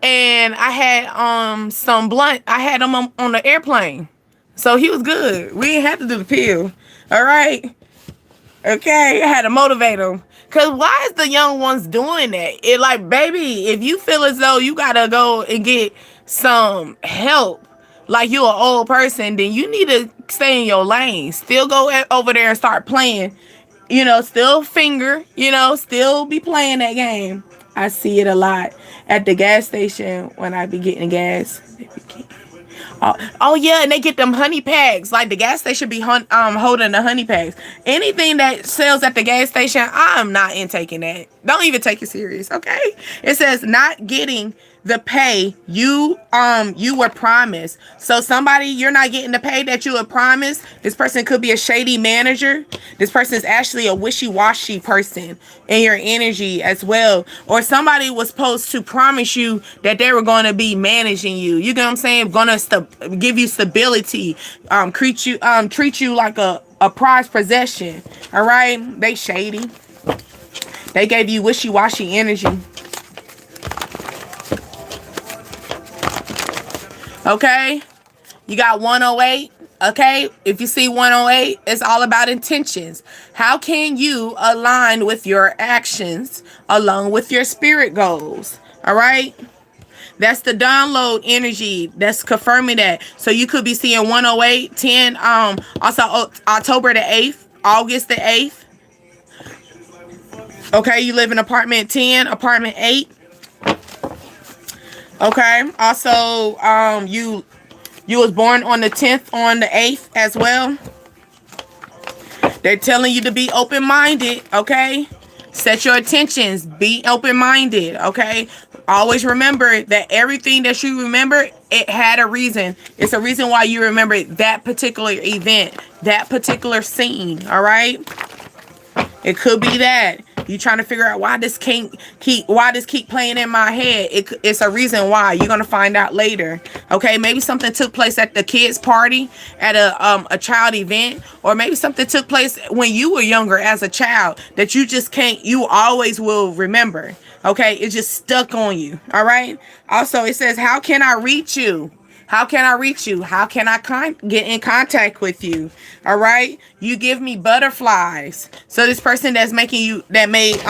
and I had some blunt. I had him on the airplane. So he was good. We didn't have to do the pill. All right. Okay, I had to motivate him. Cause why is the young ones doing that? It like, baby, if you feel as though you gotta go and get some help, like you're an old person, then you need to stay in your lane. Still go over there and start playing. Still finger, still be playing that game. I see it a lot at the gas station when I be getting gas. Oh yeah, and they get them honey packs. Like the gas station be holding the honey packs. Anything that sells at the gas station, I'm not intaking that. Don't even take it serious, okay? It says not getting the pay you were promised. So somebody, you're not getting the pay that you were promised. This person could be a shady manager. This person is actually a wishy-washy person in your energy as well. Or somebody was supposed to promise you that they were going to be managing you. You get what I'm saying? Gonna give you stability, treat you like a prized possession. All right, they shady. They gave you wishy-washy energy. Okay, you got 108. Okay, if you see 108, it's all about intentions. How can you align with your actions along with your spirit goals? All right, that's the download energy that's confirming that. So you could be seeing 108, 10, also October the 8th, August the 8th. Okay, you live in apartment 10, apartment 8. Okay, also you was born on the 10th, on the 8th as well. They're telling you to be open-minded, okay? Set your intentions, be open-minded, okay? Always remember that everything that you remember, it had a reason. It's a reason why you remember that particular event, that particular scene, all right? It could be that you trying to figure out why this keep playing in my head. It's a reason why. You're gonna find out later. Okay, maybe something took place at the kids' party, at a child event, or maybe something took place when you were younger as a child that you just can't. You always will remember. Okay, it just stuck on you. All right. Also, it says, "How can I reach you? How can I reach you? How can I get in contact with you?" All right. You give me butterflies. So this person that's making you, that made,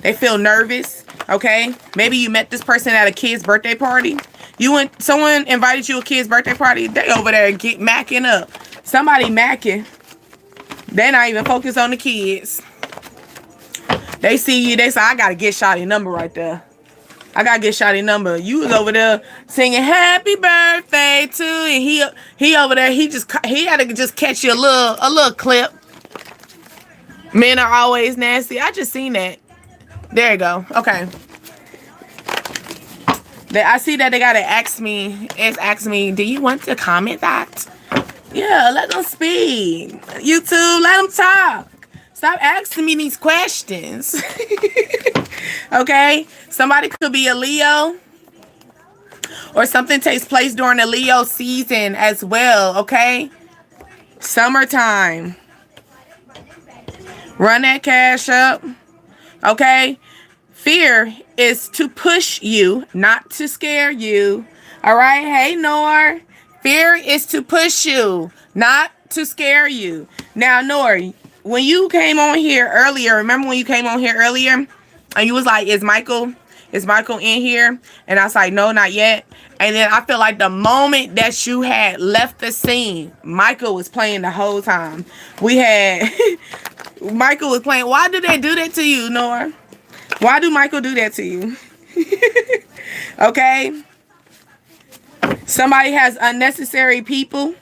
they feel nervous. Okay. Maybe you met this person at a kid's birthday party. Someone invited you to a kid's birthday party. They over there get macking up. Somebody macking. They're not even focused on the kids. They see you. They say, "I got to get Shawty number right there. I gotta get Shawty number." You was over there singing "Happy Birthday" to, and he over there. He had to just catch you a little clip. Men are always nasty. I just seen that. There you go. Okay. I see that they gotta ask me. It's asking me, "Do you want to comment that?" Yeah, let them speak. YouTube, let them talk. Stop asking me these questions. Okay? Somebody could be a Leo. Or something takes place during the Leo season as well. Okay? Summertime. Run that cash up. Okay? Fear is to push you, not to scare you. All right? Hey, Nor. Fear is to push you, not to scare you. Now, Nor, when you came on here earlier, remember when you came on here earlier and you was like, is Michael in here? And I was like, no, not yet. And then I feel like the moment that you had left the scene, Michael was playing the whole time. We had Michael was playing. Why do they do that to you, Nora? Why do Michael do that to you? Okay. Somebody has unnecessary people.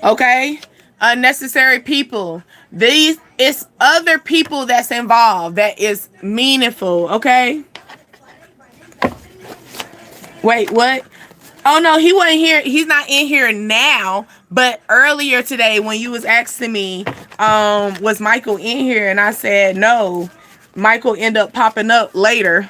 Okay. Unnecessary people. These, it's other people that's involved that is meaningful. Okay. Wait, what? Oh no, he wasn't here. He's not in here now. But earlier today, when you was asking me, was Michael in here? And I said no. Michael ended up popping up later.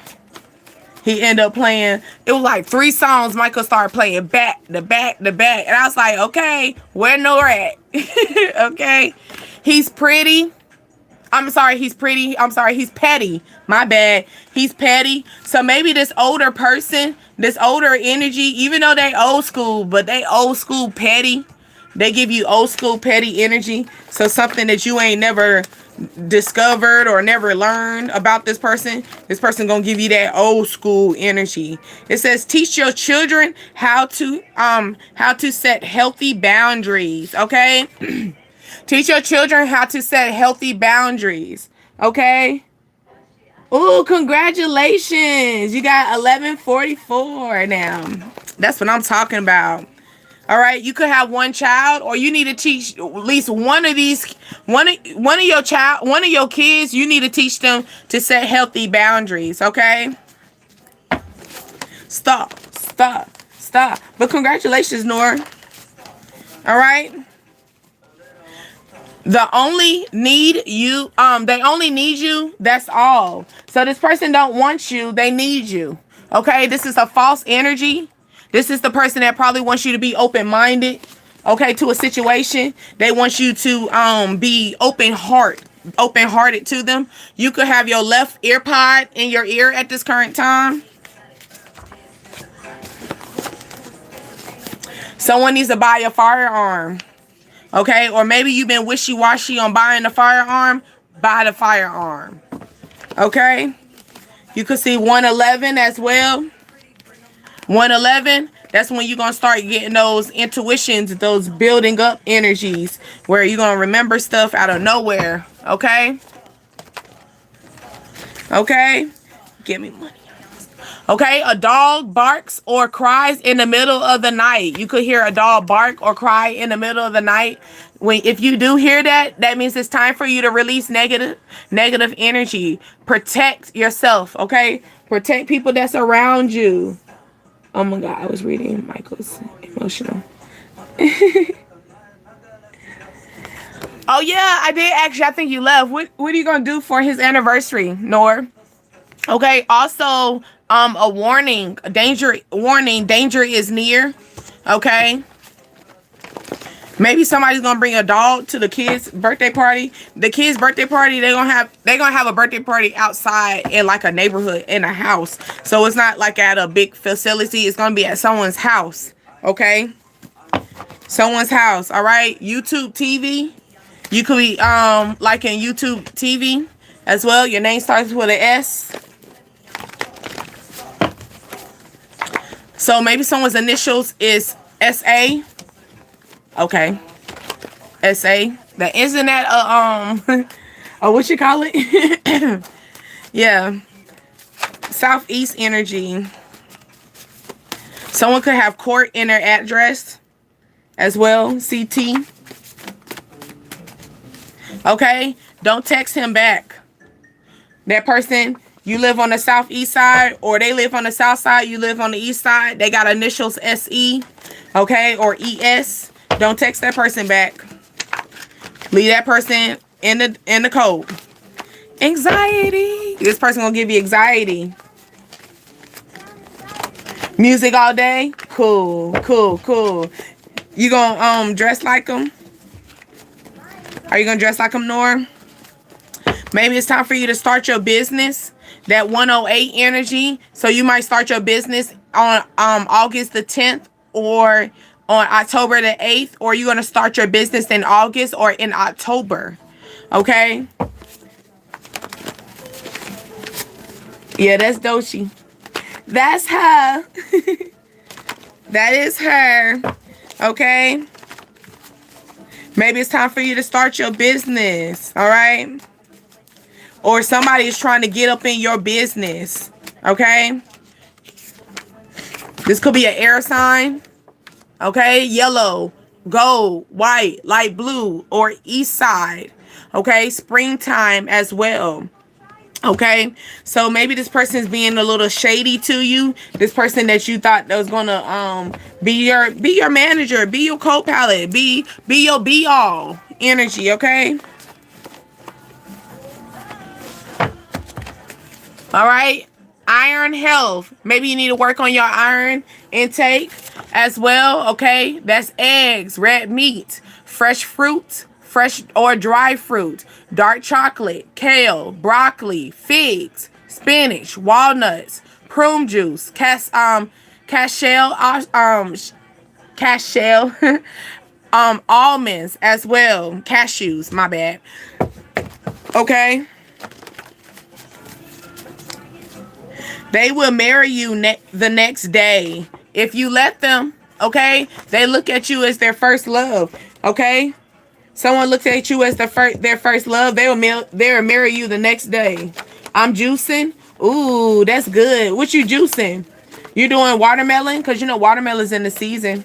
He ended up playing. It was like 3 songs. Michael started playing back to back to back, and I was like, okay, where Nora at? Okay, he's pretty. I'm sorry, he's pretty. I'm sorry, he's petty. My bad. He's petty. So maybe this older person, this older energy, even though they old school, but they old school petty. They give you old school petty energy. So something that you ain't never discovered or never learned about this person gonna give you that old school energy. It says teach your children how to set healthy boundaries. Okay. Teach your children how to set healthy boundaries. Okay. Oh, congratulations. You got 1144 now. That's what I'm talking about. All right. You could have one child, or you need to teach at least one of these, one of your kids, you need to teach them to set healthy boundaries. Okay. Stop. Stop. Stop. But congratulations, Nora. All right. They only need you. That's all. So this person don't want you. They need you. Okay. This is a false energy. This is the person that probably wants you to be open-minded. Okay, to a situation. They want you to be open-hearted to them. You could have your left ear pod in your ear at this current time. Someone needs to buy a firearm. Okay, or maybe you've been wishy-washy on buying a firearm. Buy the firearm. Okay, you could see 111 as well. 111, that's when you're going to start getting those intuitions, those building up energies where you're going to remember stuff out of nowhere. Okay? Okay? Give me money. Okay? A dog barks or cries in the middle of the night. You could hear a dog bark or cry in the middle of the night. If you do hear that, that means it's time for you to release negative energy. Protect yourself. Okay? Protect people that's around you. Oh my God, I was reading Michael's emotional. Oh yeah, I did actually. I think you left. What are you gonna do for his anniversary, Nor? Okay. Also, a warning, danger is near. Okay. Maybe somebody's gonna bring a dog to the kids' birthday party. The kids' birthday party, they're gonna have a birthday party outside in like a neighborhood, in a house. So it's not like at a big facility. It's gonna be at someone's house. Okay, someone's house. All right. YouTube TV. You could be like in YouTube TV as well. Your name starts with an S. So maybe someone's initials is SA. Okay. SA. That isn't that what you call it? Yeah. Southeast energy. Someone could have court in their address as well. CT. Okay. Don't text him back. That person, you live on the southeast side, or they live on the south side, you live on the east side. They got initials SE. Okay. Or ES. Don't text that person back. Leave that person in the code. Anxiety. This person gonna give you anxiety. Music all day. Cool. You gonna dress like them? Are you gonna dress like them, Nora? Maybe it's time for you to start your business. That 108 energy. So you might start your business on August the 10th or on October the 8th, or you're going to start your business in August or in October. Okay? Yeah, that's Doshi. That's her. That is her. Okay? Maybe it's time for you to start your business. All right? Or somebody is trying to get up in your business. Okay? This could be an air sign. Okay, yellow, gold, white, light blue, or east side. Okay, springtime as well. Okay, so maybe this person is being a little shady to you. This person that you thought that was gonna be your manager, be your co-pilot, be your be-all energy. Okay. All right. Iron health. Maybe you need to work on your iron intake as well. Okay. That's eggs, red meat, fresh fruit, fresh or dry fruit, dark chocolate, kale, broccoli, figs, spinach, walnuts, prune juice, cashel, almonds as well. Cashews, my bad. Okay. They will marry you the next day if you let them. Okay, they look at you as their first love. Okay, someone looks at you as their first love. They'll marry you the next day. I'm juicing. Ooh, that's good. What you juicing? You doing watermelon? Cause you know watermelon's in the season.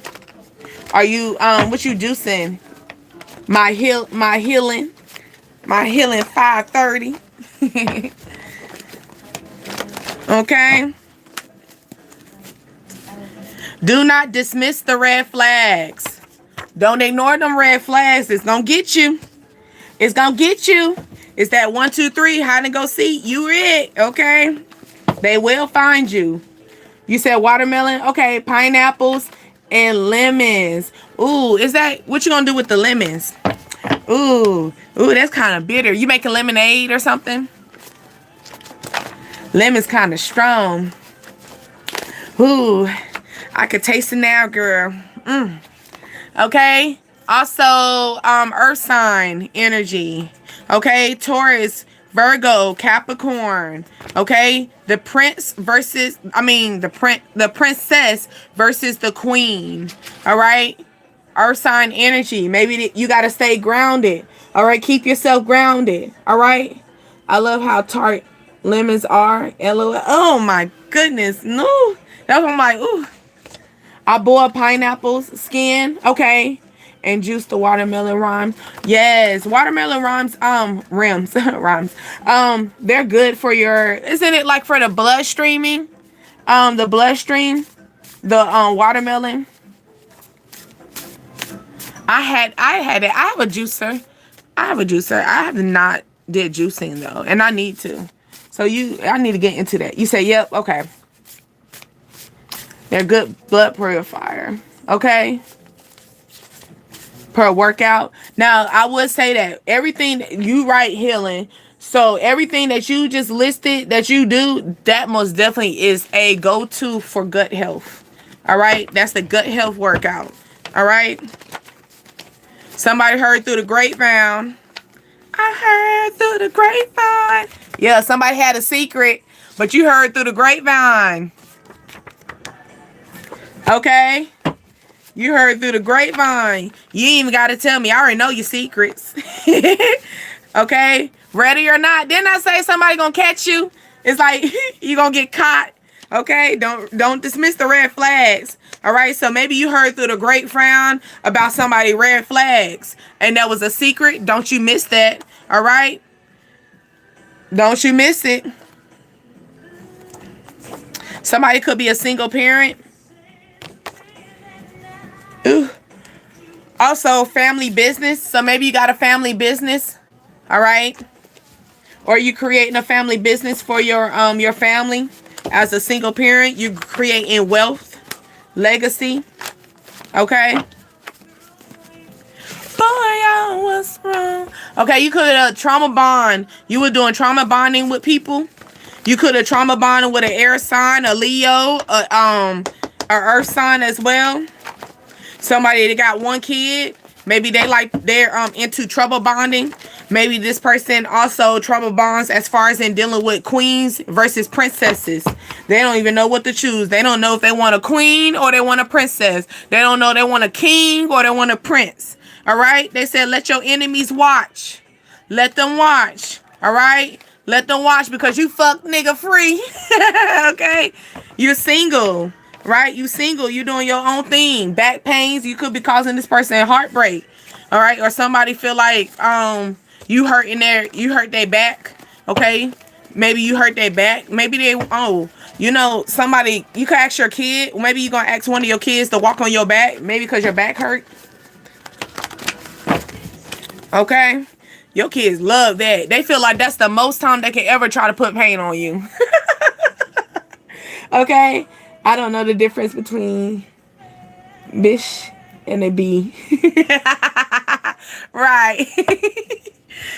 Are you what you juicing? My healing 530. Okay. Do not dismiss the red flags. Don't ignore them red flags. It's gonna get you. It's gonna get you. It's that 1, 2, 3 hide and go seek. You it, okay? They will find you. You said watermelon, okay? Pineapples and lemons. Ooh, is that what you gonna do with the lemons? Ooh, that's kind of bitter. You making lemonade or something? Lemon's kind of strong. Ooh, I could taste it now, girl. Okay. Also, earth sign energy. Okay, Taurus, Virgo, Capricorn. Okay, the princess versus the queen. All right, earth sign energy. Maybe you gotta stay grounded. All right, keep yourself grounded. All right. I love how tart lemons are. LOL. Oh my goodness, no. That's what I'm like. Ooh. I boil pineapples, skin, okay, and juice the watermelon rind. Yes, watermelon rims, rhymes. They're good for your, isn't it like for the bloodstreaming? The bloodstream, the watermelon. I had it. I have a juicer. I have not did juicing though, and I need to. So I need to get into that. You say, yep, okay. They're good blood purifier. Okay. Per workout. Now, I would say that everything you write healing. So everything that you just listed that you do, that most definitely is a go-to for gut health. All right. That's the gut health workout. All right. Somebody heard through the grapevine. I heard through the grapevine. Yeah, somebody had a secret, but you heard through the grapevine. Okay? You heard through the grapevine. You ain't even got to tell me. I already know your secrets. Okay? Ready or not. Didn't I say somebody gonna catch you? It's like you gonna get caught. Okay? Don't dismiss the red flags. All right? So maybe you heard through the grapevine about somebody red flags. And that was a secret. Don't you miss that. All right? Don't you miss it. Somebody could be a single parent. Ooh. Also, family business. So maybe you got a family business. All right. Or you creating a family business for your family. As a single parent, you creating wealth, legacy. Okay. Boy, I was wrong. Okay, you could trauma bond. You were doing trauma bonding with people. You could have trauma bonded with an air sign, a Leo, a earth sign as well. Somebody that got one kid, maybe they're into trouble bonding. Maybe this person also trouble bonds as far as in dealing with queens versus princesses. They don't even know what to choose. They don't know if they want a queen or they want a princess. They don't know if they want a king or they want a prince. All right? They said, let your enemies watch. Let them watch. All right? Let them watch because you fuck nigga free. Okay? You're single. Right? You single. You doing your own thing. Back pains. You could be causing this person heartbreak. All right? Or somebody feel like you hurt their back. Okay? Maybe you hurt their back. Maybe somebody, you could ask your kid. Maybe you're going to ask one of your kids to walk on your back. Maybe because your back hurt. Okay? Your kids love that. They feel like that's the most time they can ever try to put pain on you. Okay? I don't know the difference between bish and a bee. Right.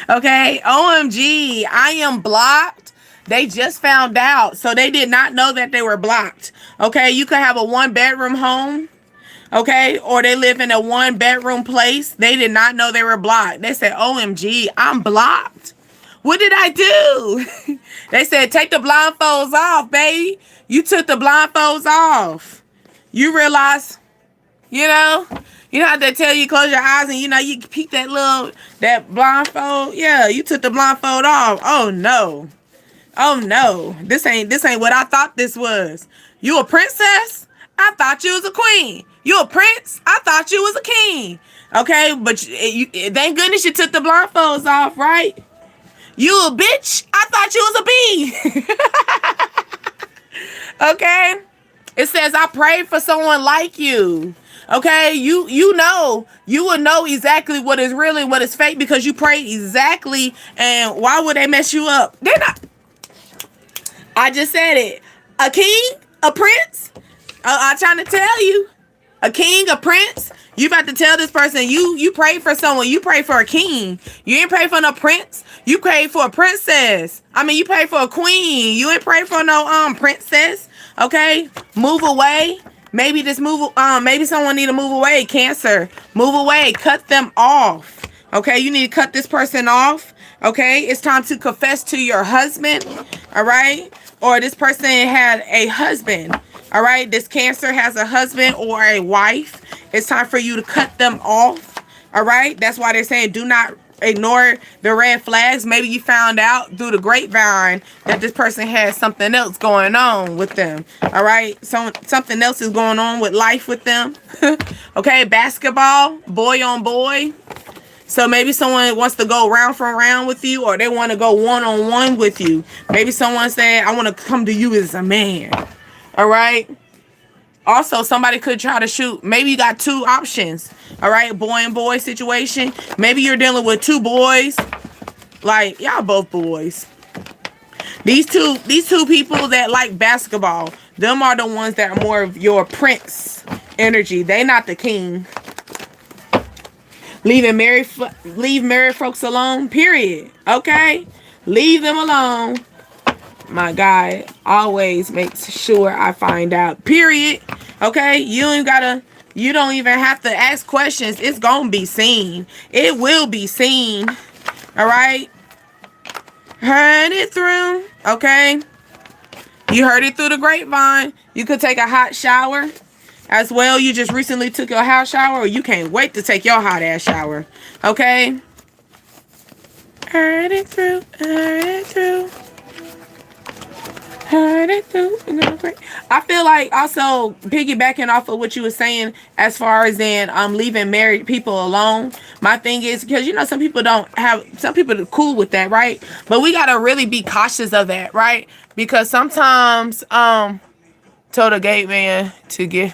Okay? OMG. I am blocked. They just found out. So they did not know that they were blocked. Okay? You could have a 1-bedroom home. Okay? Or they live in a 1-bedroom place. They did not know they were blocked. They said, OMG, I'm blocked. What did I do? They said, take the blindfolds off, baby. You took the blindfolds off. You realize, you know how they tell you close your eyes and you peek that blindfold. Yeah, you took the blindfold off. Oh no. Oh no. This ain't what I thought this was. You a princess? I thought you was a queen. You a prince? I thought you was a king. Okay, but thank goodness you took the blindfolds off, right? You a bitch? I thought you was a bee. Okay? It says, I prayed for someone like you. Okay, you know, you will know exactly what is real and what is fake because you prayed exactly. And why would they mess you up? They're not. I just said it. A king, a prince. I'm trying to tell you, a king, a prince. You about to tell this person you prayed for someone. You prayed for a king. You ain't pray for no prince. You prayed for a princess. I mean, you prayed for a queen. You ain't pray for no princess. Okay, move away. Maybe just move. Maybe someone need to move away. Cancer, move away. Cut them off. Okay, you need to cut this person off. Okay, it's time to confess to your husband. All right, or this person had a husband. All right, this Cancer has a husband or a wife. It's time for you to cut them off. All right, that's why they're saying do not ignore the red flags. Maybe you found out through the grapevine that this person has something else going on with them. All right, so something else is going on with life with them. Okay, basketball, boy on boy. So maybe someone wants to go round for round with you, or they want to go one-on-one with you. Maybe someone said, I want to come to you as a man. All right. Also, somebody could try to shoot. Maybe you got two options. All right, boy and boy situation. Maybe you're dealing with two boys. Like, y'all both boys. These two people that like basketball, them are the ones that are more of your prince energy. They not the king. Leave married folks alone, period. Okay? Leave them alone. My guy always makes sure I find out, period. Okay? You don't even have to ask questions. It's gonna be seen. It will be seen. All right? Heard it through. Okay? You heard it through the grapevine. You could take a hot shower. As well, you just recently took your hot shower, or you can't wait to take your hot ass shower. Okay? Heard it through. Heard it through. Heard it through. I feel like also piggybacking off of what you were saying as far as in leaving married people alone. My thing is, because you know some people are cool with that, right? But we gotta really be cautious of that, right? Because sometimes told a gay man to get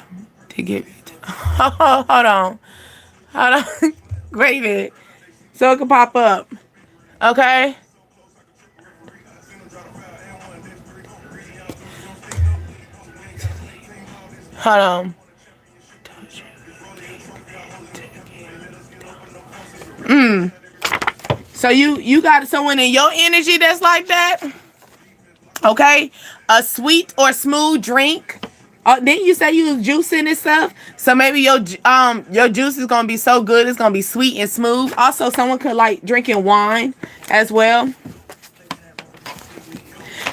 hold on wait a minute so it can pop up. Okay, hold on. So you got someone in your energy that's like that. Okay, a sweet or smooth drink. Didn't you say you was juicing and stuff? So maybe your juice is gonna be so good, it's gonna be sweet and smooth. Also, someone could like drinking wine as well.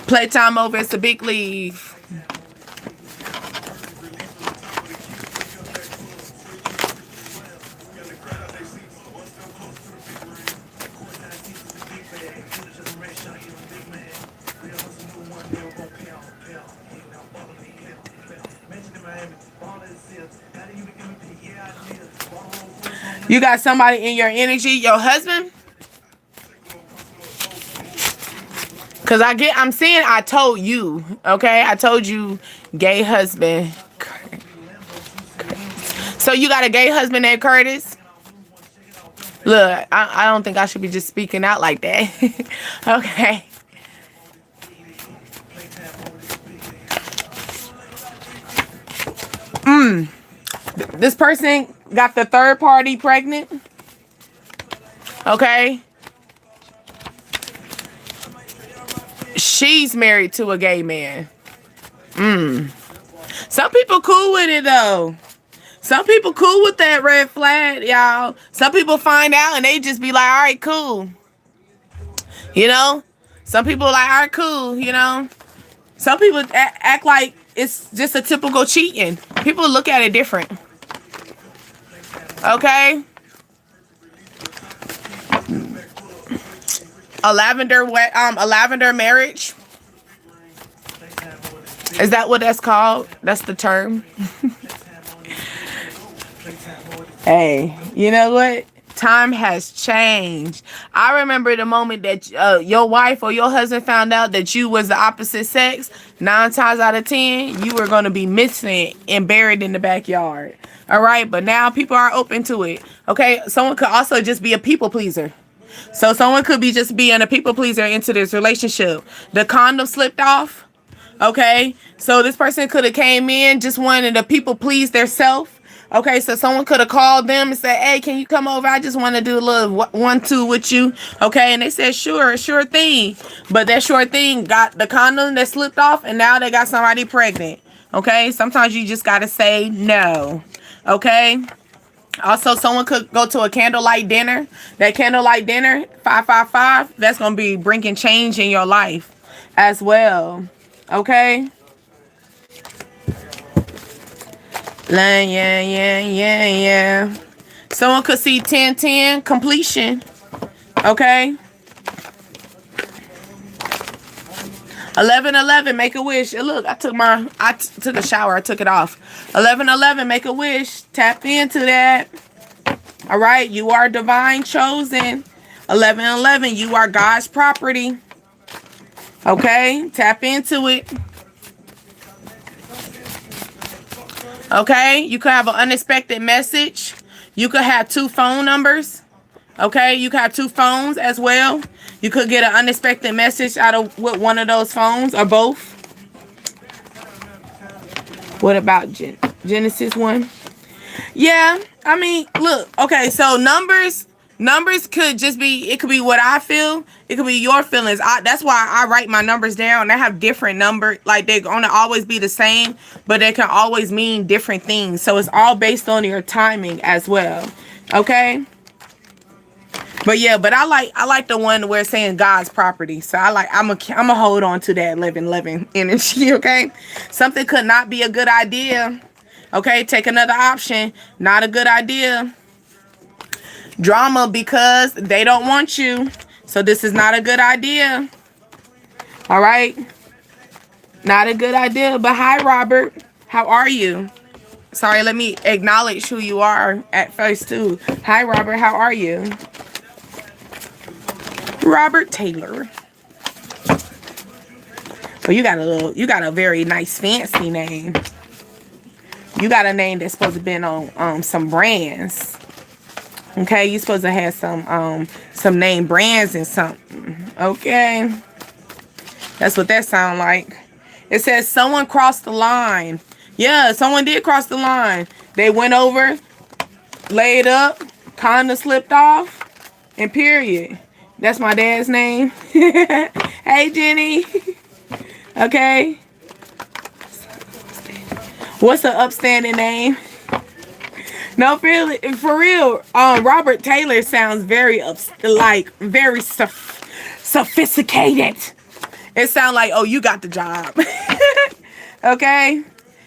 Playtime over. It's a big leave. You got somebody in your energy, your husband? Cause I'm seeing I told you, okay? I told you gay husband. So you got a gay husband named Curtis? Look, I don't think I should be just speaking out like that. Okay. This person got the third party pregnant. Okay. She's married to a gay man. Some people cool with it though. Some people cool with that red flag, y'all. Some people find out and they just be like, all right, cool. You know? Some people like, all right, cool, you know? Some people act like it's just a typical cheating. People look at it different. Okay? A lavender marriage. Is that what that's called? That's the term. Hey, you know what? time has changed. I remember the moment that your wife or your husband found out that you was the opposite sex. 9 times out of 10, you were going to be missing and buried in the backyard. All right, but now people are open to it. Okay, someone could also just be a people pleaser. So someone could be just being a people pleaser into this relationship. The condom slipped off. Okay, so this person could have came in just wanting to people please their self. Okay, so someone could have called them and said, hey, can you come over? I just want to do a little 1-2 with you. Okay, and they said, sure thing. But that sure thing got the condom that slipped off, and now they got somebody pregnant. Okay, sometimes you just got to say no. Okay, also someone could go to a candlelight dinner. That candlelight dinner, 555, that's going to be bringing change in your life as well. Okay. Yeah. Someone could see 10-10 completion. Okay. 11-11, make a wish. Look, I took a shower. I took it off. 11-11, make a wish. Tap into that. All right. You are divine chosen. 11-11, you are God's property. Okay. Tap into it. Okay, you could have an unexpected message. You could have 2 phone numbers. Okay, you could have 2 phones as well. You could get an unexpected message out of with one of those phones or both. What about Genesis 1? Yeah, I mean, look, okay, so numbers could just be, it could be what I feel. It could be your feelings. That's why I write my numbers down. They have different numbers. Like, they're going to always be the same, but they can always mean different things. So it's all based on your timing as well. Okay? But yeah, but I like the one where it's saying God's property. So I'm a hold on to that 11-11 energy, okay? Something could not be a good idea. Okay? Take another option. Not a good idea. Drama because they don't want you. So this is not a good idea. All right. Not a good idea. But hi, Robert. How are you? Sorry, let me acknowledge who you are at first too. Hi, Robert. How are you? Robert Taylor. Oh, you got a very nice fancy name. You got a name that's supposed to be on some brands. Okay, you're supposed to have some name brands and something. Okay. That's what that sound like. It says someone crossed the line. Yeah, someone did cross the line. They went over, laid up, kinda slipped off, and period. That's my dad's name. Hey, Jenny. Okay. What's an upstanding name? No, for real. Robert Taylor sounds very sophisticated. It sounds like, oh, you got the job. Okay,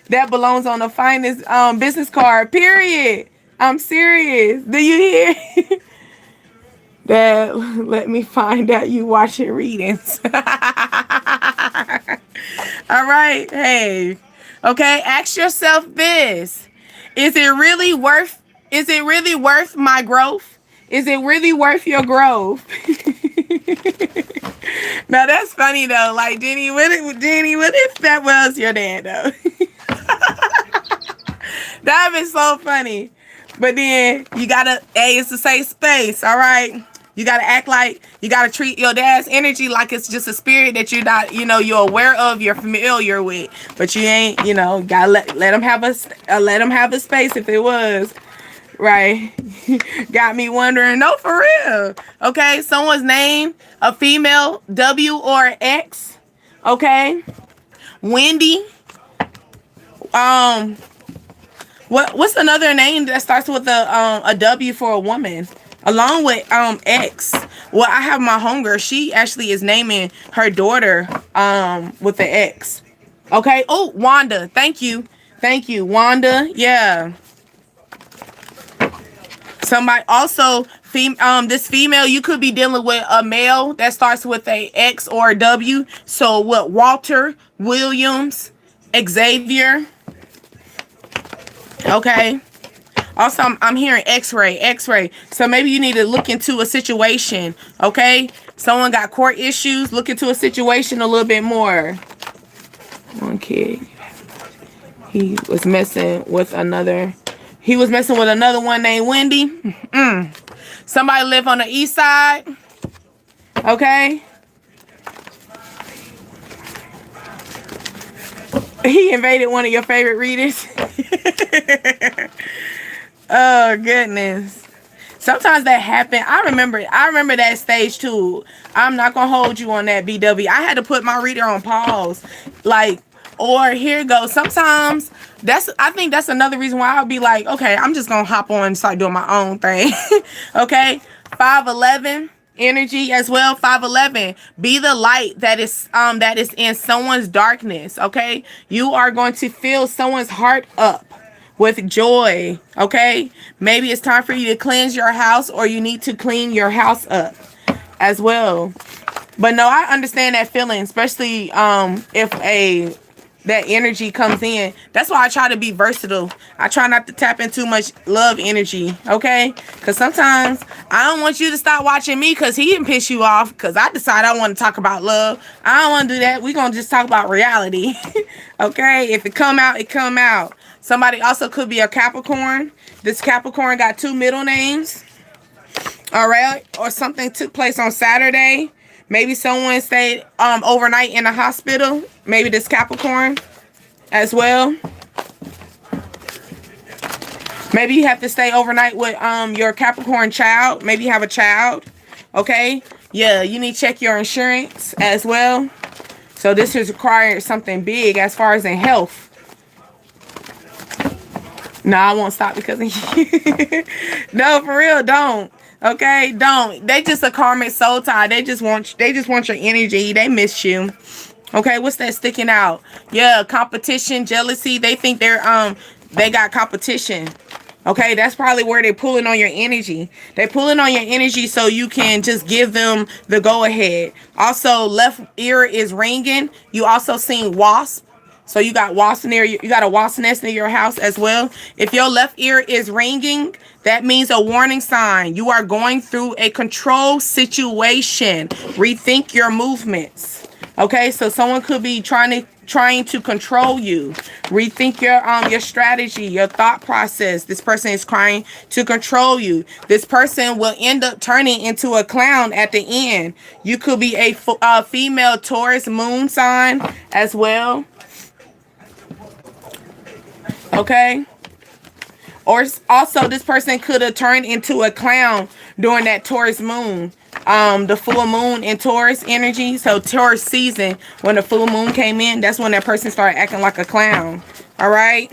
that belongs on the finest business card. Period. I'm serious. Do you hear? That let me find out you watching readings. All right. Hey. Okay. Ask yourself this. Is it really worth my growth? Is it really worth your growth? Now that's funny though. Like, Jenny, what if that was your dad though? That'd be so funny. But then you gotta, it's a safe space, all right? You gotta act like, you gotta treat your dad's energy like it's just a spirit that you're not, you're aware of, you're familiar with, but you ain't, gotta let him have a space if it was, right? Got me wondering. No, for real. Okay, someone's name, a female, W or X. Okay, Wendy. What's another name that starts with a W for a woman? Along with X. Well, I have my homegirl. She actually is naming her daughter with the X. Okay. Oh, Wanda. Thank you, Wanda. Yeah. Somebody also this female, you could be dealing with a male that starts with a X or a W. So what? Walter, Williams, Xavier. Okay. Also, I'm hearing x-ray. So maybe you need to look into a situation, okay? Someone got court issues. Look into a situation a little bit more. One kid, he was messing with another one named Wendy. Somebody live on the east side, okay? He invaded one of your favorite readers. Oh goodness. Sometimes that happen. I remember that stage too. I'm not gonna hold you on that, BW. I had to put my reader on pause. Like, or here goes. Sometimes I think that's another reason why I'll be like, okay, I'm just gonna hop on and start doing my own thing. Okay. 511 energy as well. 511, be the light that is in someone's darkness. Okay, you are going to fill someone's heart up with joy. Okay, maybe it's time for you to cleanse your house, or you need to clean your house up as well. But no, I understand that feeling, especially if that energy comes in. That's why I try to be versatile. I try not to tap in too much love energy, okay? Because sometimes I don't want you to stop watching me because he didn't piss you off because I decide I want to talk about love. I don't want to do that. We're going to just talk about reality, okay? If it come out, it come out. Somebody also could be a Capricorn. This Capricorn got 2 middle names, all right? Or something took place on Saturday. Maybe someone stayed overnight in a hospital. Maybe this Capricorn as well. Maybe you have to stay overnight with your Capricorn child. Maybe you have a child. Okay. Yeah, you need to check your insurance as well. So this is requiring something big as far as in health. No, I won't stop because of you. No, for real, don't. Okay, don't. They just a karmic soul tie. They just want your energy. They miss you. Okay, what's that sticking out? Yeah, competition, jealousy. They think they got competition. Okay, that's probably where they're pulling on your energy. They're pulling on your energy so you can just give them the go ahead. Also, left ear is ringing. You also seen wasp. So you got you got a wasp nest near your house as well. If your left ear is ringing, that means a warning sign. You are going through a control situation. Rethink your movements. Okay, so someone could be trying to control you. Rethink your strategy, your thought process. This person is trying to control you. This person will end up turning into a clown at the end. You could be a female Taurus moon sign as well. Okay. Or also this person could have turned into a clown during that Taurus moon. The full moon in Taurus energy. So Taurus season, when the full moon came in, that's when that person started acting like a clown. All right.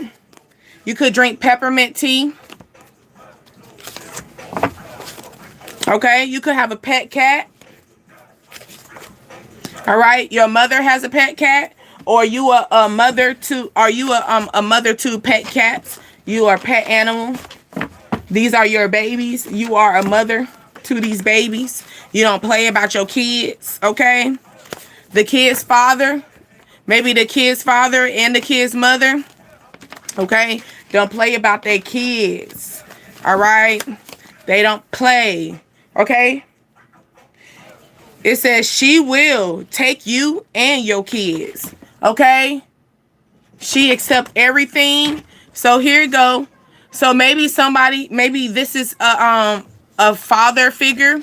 You could drink peppermint tea. Okay. You could have a pet cat. All right. Your mother has a pet cat. Or you are a mother to, a mother to pet cats? You are a pet animal. These are your babies. You are a mother to these babies. You don't play about your kids, okay? The kid's father, maybe the kid's father and the kid's mother, okay? Don't play about their kids, all right? They don't play, okay? It says she will take you and your kids. Okay, she accept everything. So here you go. So maybe this is a father figure.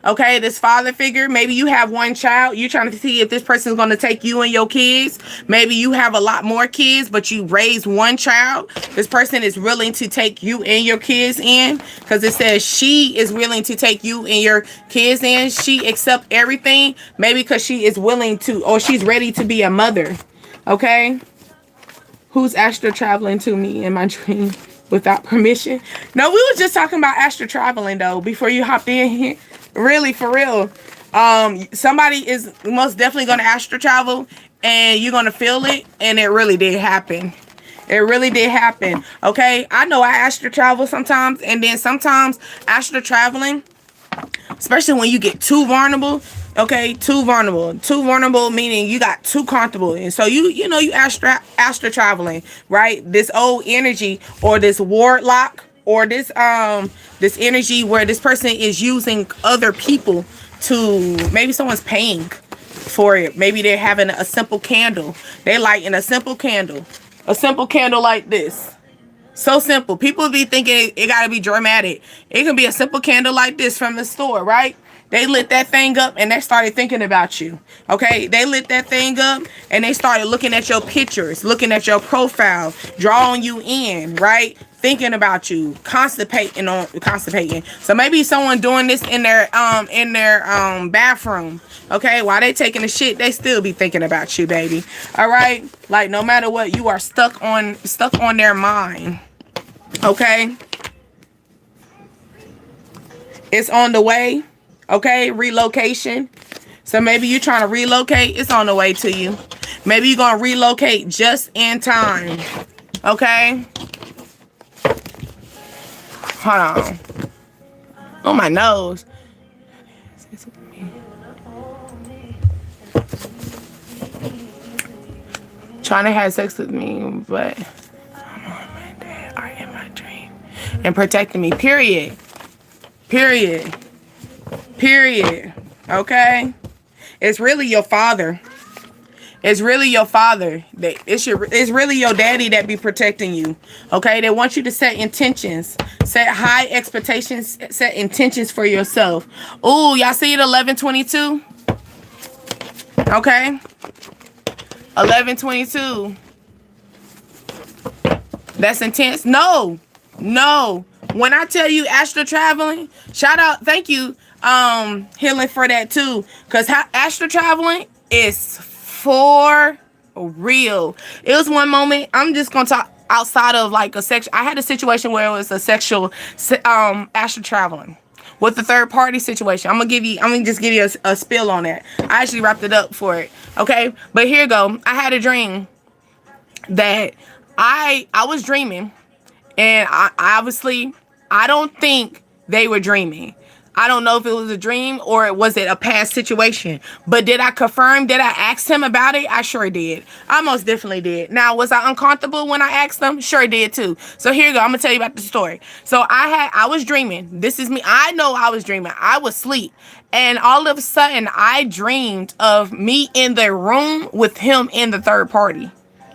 Okay, this father figure. Maybe you have one child. You're trying to see if this person is going to take you and your kids. Maybe you have a lot more kids, but you raised one child. This person is willing to take you and your kids in, because it says she is willing to take you and your kids in. She accept everything. Maybe because she is willing to, or she's ready to be a mother. Okay. Who's astral traveling to me in my dream without permission? No, we were just talking about astral traveling though before you hopped in here. Really, for real. Somebody is most definitely going to astral travel, and you're going to feel it, and it really did happen. It really did happen. Okay, I know I astral travel sometimes, and then sometimes astral traveling, especially when you get too vulnerable. Okay, too vulnerable meaning you got too comfortable, and so you astral traveling, right? This old energy or this warlock or this energy where this person is using other people to, maybe someone's paying for it. Maybe they're having a simple candle. They're lighting a simple candle. A simple candle like this. So simple. People be thinking it gotta be dramatic. It can be a simple candle like this from the store, right? They lit that thing up and they started thinking about you. Okay? They lit that thing up and they started looking at your pictures, looking at your profile, drawing you in, right? Thinking about you, constipating. So maybe someone doing this in their bathroom. Okay, while they taking a shit, they still be thinking about you, baby. All right? Like, no matter what, you are stuck on their mind. Okay? It's on the way. Okay, relocation. So maybe you're trying to relocate. It's on the way to you. Maybe you're going to relocate just in time. Okay? Hold on. Oh, my nose. Trying to have sex with me, but mom and dad are in my dream and protecting me. Period. Period. Period. Okay? It's really your father. It's really your father. It's really your daddy that be protecting you. Okay? They want you to set intentions. Set high expectations. Set intentions for yourself. Ooh, y'all see it? 11:22. Okay? 11:22. That's intense. No. When I tell you astral traveling, shout out, thank you, Healing, for that too. Because astral traveling is for real. It was one moment, I'm just gonna talk outside of like a section. I had a situation where it was a sexual astral traveling with the third party situation. I'm gonna just give you a spill on that. I actually wrapped it up for it. Okay, but here you go. I had a dream that I was dreaming, and I don't think they were dreaming. I don't know if it was a dream or was it a past situation. But did I confirm? Did I ask him about it? I sure did. I most definitely did. Now, was I uncomfortable when I asked them? Sure did too. So here you go. I'm gonna tell you about the story. So I was dreaming. This is me. I know I was dreaming. I was asleep. And all of a sudden, I dreamed of me in the room with him in the third party.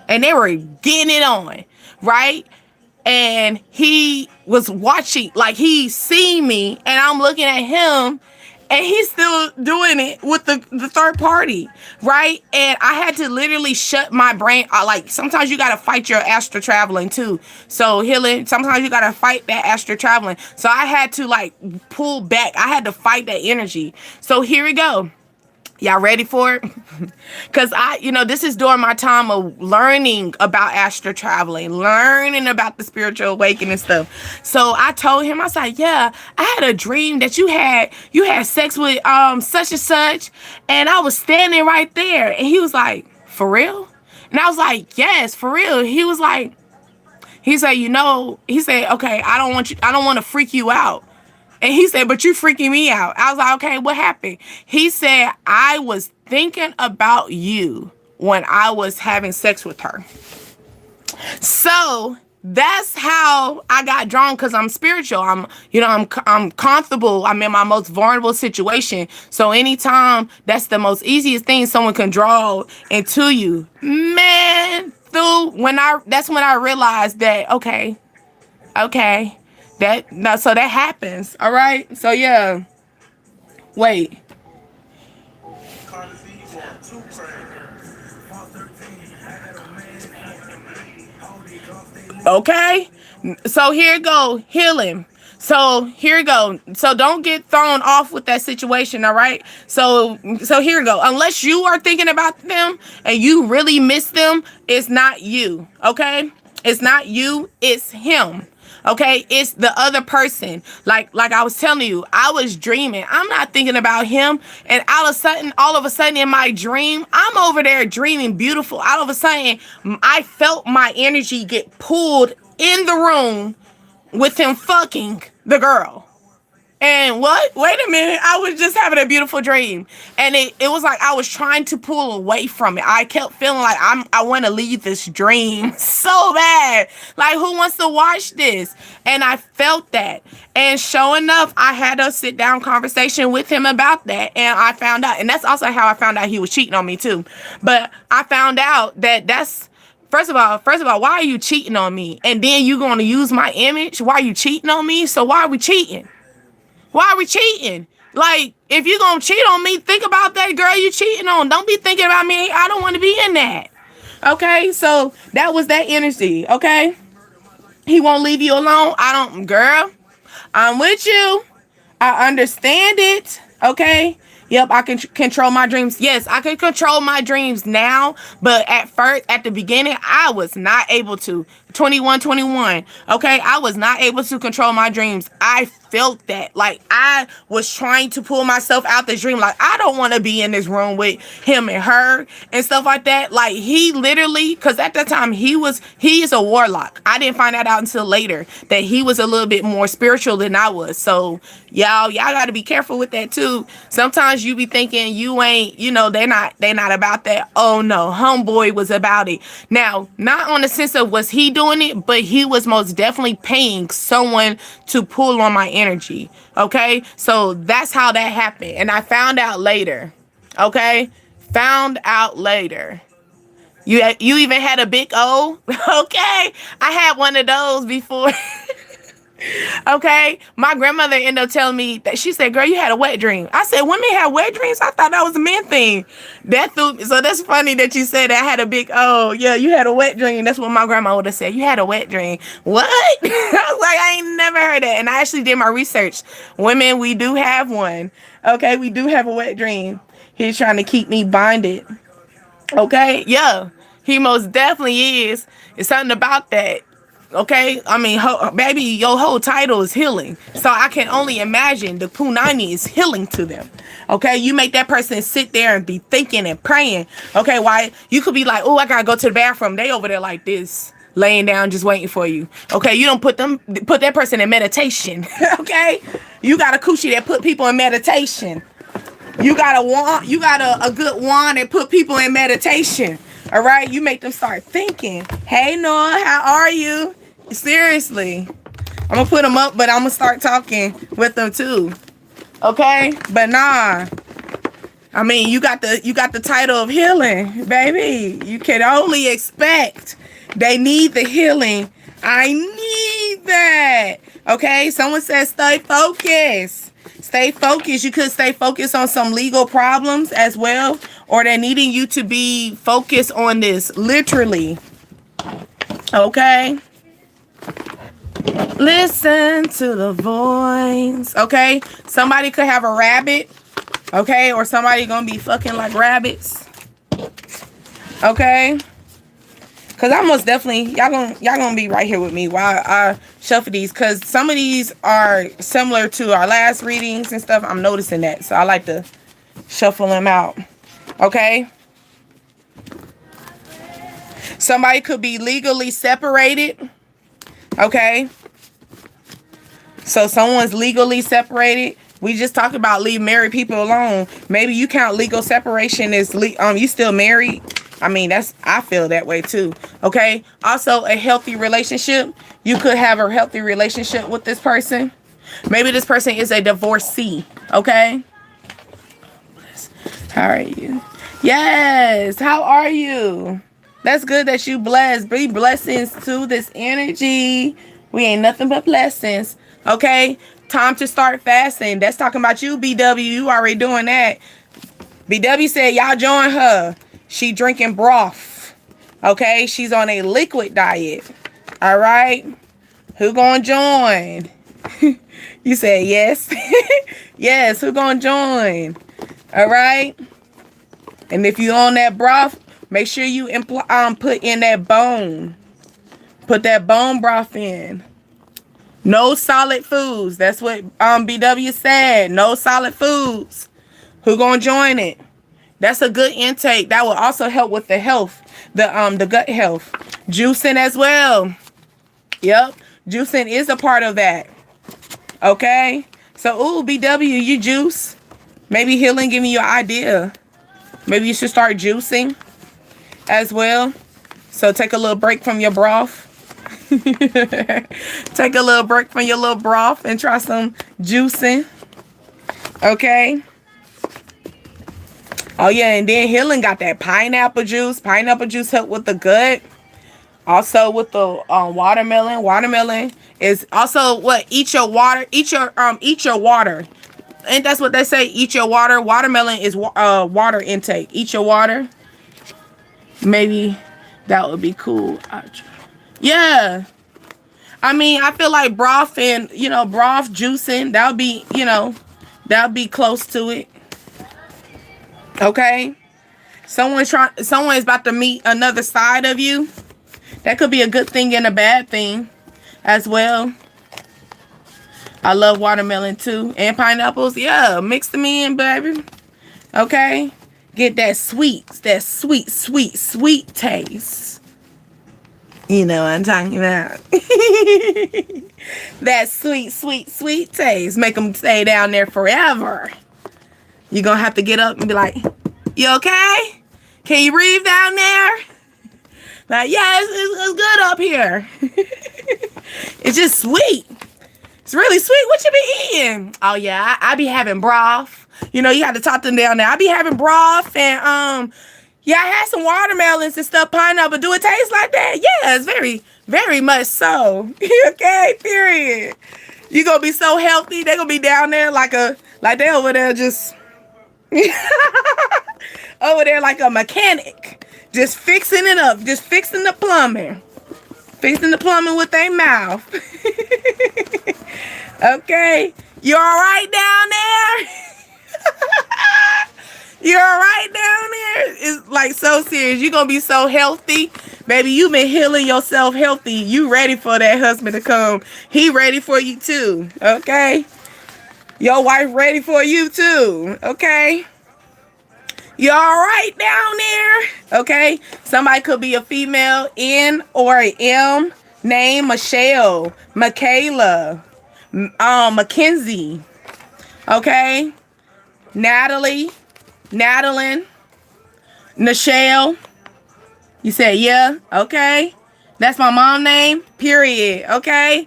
And they were getting it on, right? And he was watching, like he seen me, and I'm looking at him, and he's still doing it with the third party, right? And I had to literally shut my brain. Like, sometimes you got to fight your astral traveling too. So Healing, sometimes you got to fight that astral traveling. So I had to like pull back. I had to fight that energy. So here we go. Y'all ready for it? Because this is during my time of learning about astral traveling, learning about the spiritual awakening stuff. So I told him, I was like, yeah, I had a dream that you had sex with such and such, and I was standing right there. And he was like, for real? And I was like, yes, for real. He said, okay, I don't want to freak you out. And he said, but you freaking me out. I was like, okay, what happened? He said, I was thinking about you when I was having sex with her. So that's how I got drawn, because I'm spiritual. I'm comfortable. I'm in my most vulnerable situation. So anytime, that's the most easiest thing someone can draw into you. Man, that's when I realized that, okay. So that happens. All right. So yeah. Wait. Okay. So here go, Healing. So here you go. So don't get thrown off with that situation. All right. So here you go. Unless you are thinking about them and you really miss them, it's not you. Okay. It's not you. It's him. Okay, it's the other person. Like I was telling you, I was dreaming. I'm not thinking about him. And all of a sudden in my dream, I'm over there dreaming beautiful. All of a sudden, I felt my energy get pulled in the room with him fucking the girl. And what? Wait a minute. I was just having a beautiful dream. And it was like I was trying to pull away from it. I kept feeling like I want to leave this dream so bad. Like, who wants to watch this? And I felt that. And sure enough, I had a sit down conversation with him about that. And I found out. And that's also how I found out he was cheating on me too. But I found out that that's First of all, why are you cheating on me? And then you going to use my image? Why are you cheating on me? So why are we cheating? Why are we cheating? Like, if you're going to cheat on me, think about that girl you cheating on. Don't be thinking about me. I don't want to be in that. Okay? So that was that energy. Okay? He won't leave you alone. Girl, I'm with you. I understand it. Okay? Yep, I can control my dreams. Yes, I can control my dreams now, but at the beginning, I was not able to. 21. Okay, I was not able to control my dreams. I felt that. Like, I was trying to pull myself out the dream. Like, I don't want to be in this room with him and her and stuff like that. Like, he literally, because at that time, he is a warlock. I didn't find that out until later, that he was a little bit more spiritual than I was. So, y'all got to be careful with that too. Sometimes you be thinking you ain't, they're not about that. Oh no, homeboy was about it. Now, not on the sense of was he doing it, but he was most definitely paying someone to pull on my energy. Okay, so that's how that happened, and I found out later. Okay, found out later. You even had a big O. Okay, I had one of those before. Okay, my grandmother ended up telling me that she said, "Girl, you had a wet dream." I said, "Women have wet dreams? I thought that was a man thing." So that's funny that you said that I had a big, oh yeah, you had a wet dream. That's what my grandma would have said. You had a wet dream. What? I was like, I ain't never heard that. And I actually did my research. Women, we do have one. Okay, we do have a wet dream. He's trying to keep me binded. Okay, yeah, he most definitely is. It's something about that. Okay, I mean, baby, your whole title is healing. So I can only imagine the Punani is healing to them. Okay, you make that person sit there and be thinking and praying. Okay, why? You could be like, oh, I gotta go to the bathroom. They over there like this, laying down, just waiting for you. Okay, you don't put that person in meditation. Okay, you got a coochie that put people in meditation. You got a wand, you got a good wand that put people in meditation. All right, you make them start thinking. Hey, Noah, how are you? Seriously, I'm gonna put them up, but I'm gonna start talking with them too. Okay, but nah. I mean, you got the title of healing, baby. You can only expect. They need the healing. I need that. Okay, someone says stay focused. Stay focused. You could stay focused on some legal problems as well, or they're needing you to be focused on this literally. Okay. Listen to the voice. Okay. Somebody could have a rabbit. Okay. Or somebody gonna be fucking like rabbits. Okay. Cause I most definitely y'all gonna be right here with me while I shuffle these. Cause some of these are similar to our last readings and stuff. I'm noticing that, so I like to shuffle them out. Okay. Somebody could be legally separated. Okay. So someone's legally separated. We just talked about leave married people alone. Maybe you count legal separation as you still married. I mean, I feel that way too. Okay. Also, a healthy relationship. You could have a healthy relationship with this person. Maybe this person is a divorcee. Okay. How are you? Yes. How are you? That's good that you blessed. Be blessings to this energy. We ain't nothing but blessings. Okay. Time to start fasting. That's talking about you, BW. You already doing that. BW said y'all join her. She drinking broth. Okay. She's on a liquid diet. All right. Who gonna join? You said yes. Yes. Who gonna join? All right. And if you on that broth, make sure you put in that bone. Put that bone broth in. No solid foods. That's what BW said. No solid foods. Who gonna join it? That's a good intake. That will also help with the health, the gut health. Juicing as well. Yep, juicing is a part of that. Okay, So, ooh, BW, you juice. Maybe healing giving you an idea. Maybe you should start juicing as well. So take a little break from your broth. Take a little break from your little broth and try some juicing. Okay. Oh yeah, and then healing got that pineapple juice. Pineapple juice help with the gut. Also with the watermelon. Watermelon is also what? Eat your water. Eat your water. And that's what they say. Eat your water. Watermelon is water intake. Eat your water. Maybe that would be cool. Yeah. I mean, I feel like broth and, broth juicing, that would be, that would be close to it. Okay? Someone is about to meet another side of you. That could be a good thing and a bad thing as well. I love watermelon too. And pineapples. Yeah, mix them in, baby. Okay? Get that sweet taste. You know what I'm talking about. That sweet taste. Make them stay down there forever. You're going to have to get up and be like, you okay? Can you breathe down there? Like, yeah, it's good up here. It's just sweet. It's really sweet. What you be eating? Oh, yeah, I be having broth. You have to talk them down there. I be having broth and, yeah, I had some watermelons and stuff, pineapple. Do it taste like that? Yeah, it's very, very much so. Okay, period. You gonna be so healthy. They gonna be down there like they over there just over there like a mechanic, just fixing it up, just fixing the plumbing with their mouth. Okay, you all right down there? You're right down there. It's like so serious. You're going to be so healthy. Baby, you've been healing yourself healthy. You ready for that husband to come. He ready for you too. Okay? Your wife ready for you too. Okay? You all right down there? Okay? Somebody could be a female, N or a M. Name Michelle, Michaela, Mackenzie. Okay? Natalie. Nadeline, Nichelle. You said, yeah, okay. That's my mom name, period, okay?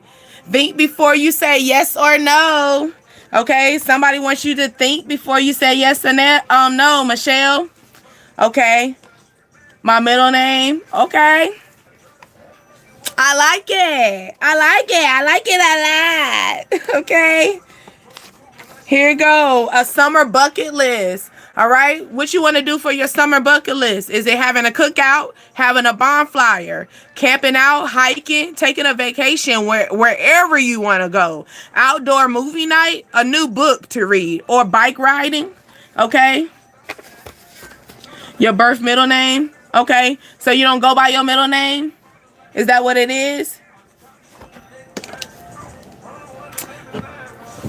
Think before you say yes or no, okay? Somebody wants you to think before you say yes or no, Michelle, okay? My middle name, okay? I like it a lot, okay? Here you go, a summer bucket list. All right, what you want to do for your summer bucket list? Is it having a cookout, having a bonfire, camping out, hiking, taking a vacation, wherever you want to go? Outdoor movie night, a new book to read, or bike riding? Okay. Your birth middle name? Okay. So you don't go by your middle name? Is that what it is?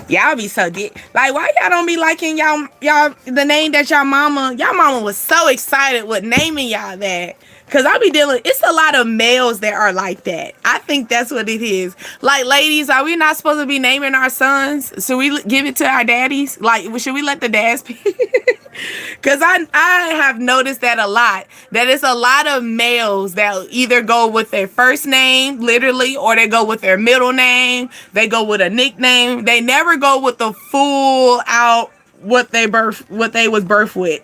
Y'all be so deep. Like, why y'all don't be liking y'all the name that y'all mama was so excited with naming y'all that? Because I be it's a lot of males that are like that. I think that's what it is. Like, ladies, are we not supposed to be naming our sons? Should we give it to our daddies? Like, should we let the dads be? Because I have noticed that a lot. That it's a lot of males that either go with their first name, literally, or they go with their middle name. They go with a nickname. They never go with the full out what they was birthed with.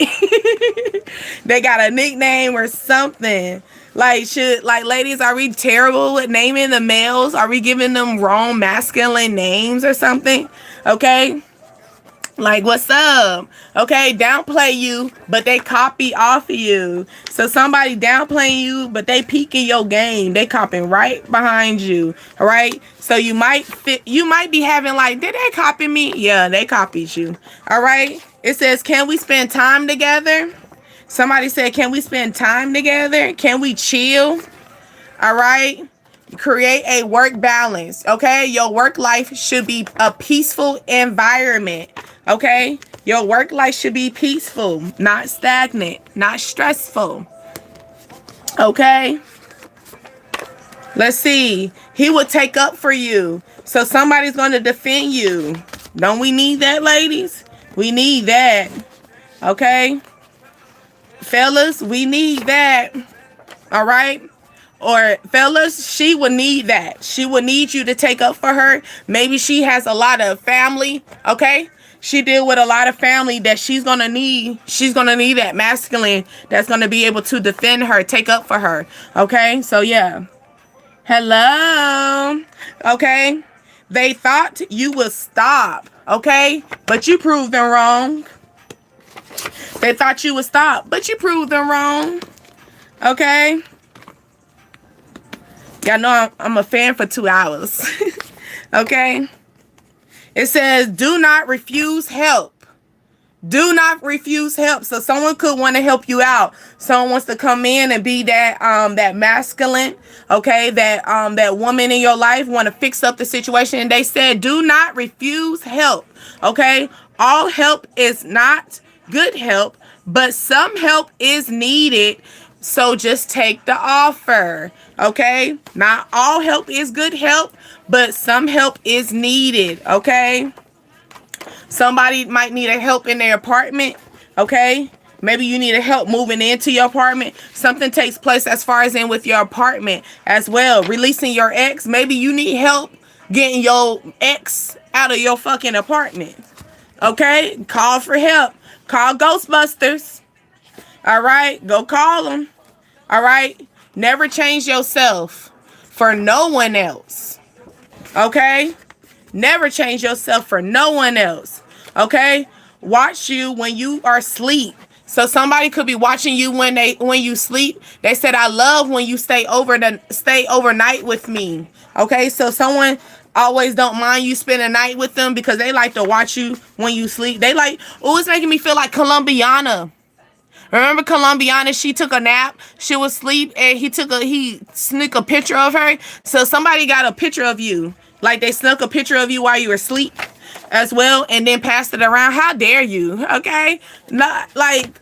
They got a nickname or something. Like, ladies, are we terrible with naming the males? Are we giving them wrong masculine names or something? Okay. Like, what's up? Okay, downplay you, but they copy off of you. So somebody downplaying you, but they peeking your game. They copying right behind you. All right. So you might be having like, did they copy me? Yeah, they copied you. All right. It says, can we spend time together? Somebody said, can we spend time together? Can we chill? All right. Create a work balance. Okay. Your work life should be a peaceful environment. Okay. Your work life should be peaceful, not stagnant, not stressful. Okay. Let's see. He will take up for you. So somebody's going to defend you. Don't we need that, ladies? We need that. Okay? Fellas, we need that. All right? Or fellas, she will need that. She will need you to take up for her. Maybe she has a lot of family, okay? She deal with a lot of family that she's gonna need. She's gonna need that masculine that's gonna be able to defend her, take up for her. Okay, so yeah. Hello. Okay. They thought you would stop, okay? But you proved them wrong. They thought you would stop, but you proved them wrong. Okay? Y'all know I'm a fan for 2 hours. Okay? It says, do not refuse help. Do not refuse help. So someone could want to help you out. Someone wants to come in and be that that masculine, okay, that woman in your life, want to fix up the situation. And they said, do not refuse help. Okay? All help is not good help, but some help is needed. So just take the offer. Okay? Not all help is good help, but some help is needed. Okay? Somebody might need a help in their apartment. Okay? Maybe you need a help moving into your apartment. Something takes place as far as in with your apartment as well. Releasing your ex. Maybe you need help getting your ex out of your fucking apartment. Okay? Call for help. Call Ghostbusters. All right? Go call them. All right? Never change yourself for no one else. Okay? Never change yourself for no one else. Okay? Watch you when you are asleep. So somebody could be watching you when you sleep. They said, I love when you stay overnight with me. Okay? So someone always don't mind you spend a night with them because they like to watch you when you sleep. They like, oh, it's making me feel like Colombiana. Remember Colombiana? She took a nap. She was asleep and he snuck a picture of her. So somebody got a picture of you. Like they snuck a picture of you while you were asleep as well and then passed it around. How dare you? Okay? Not like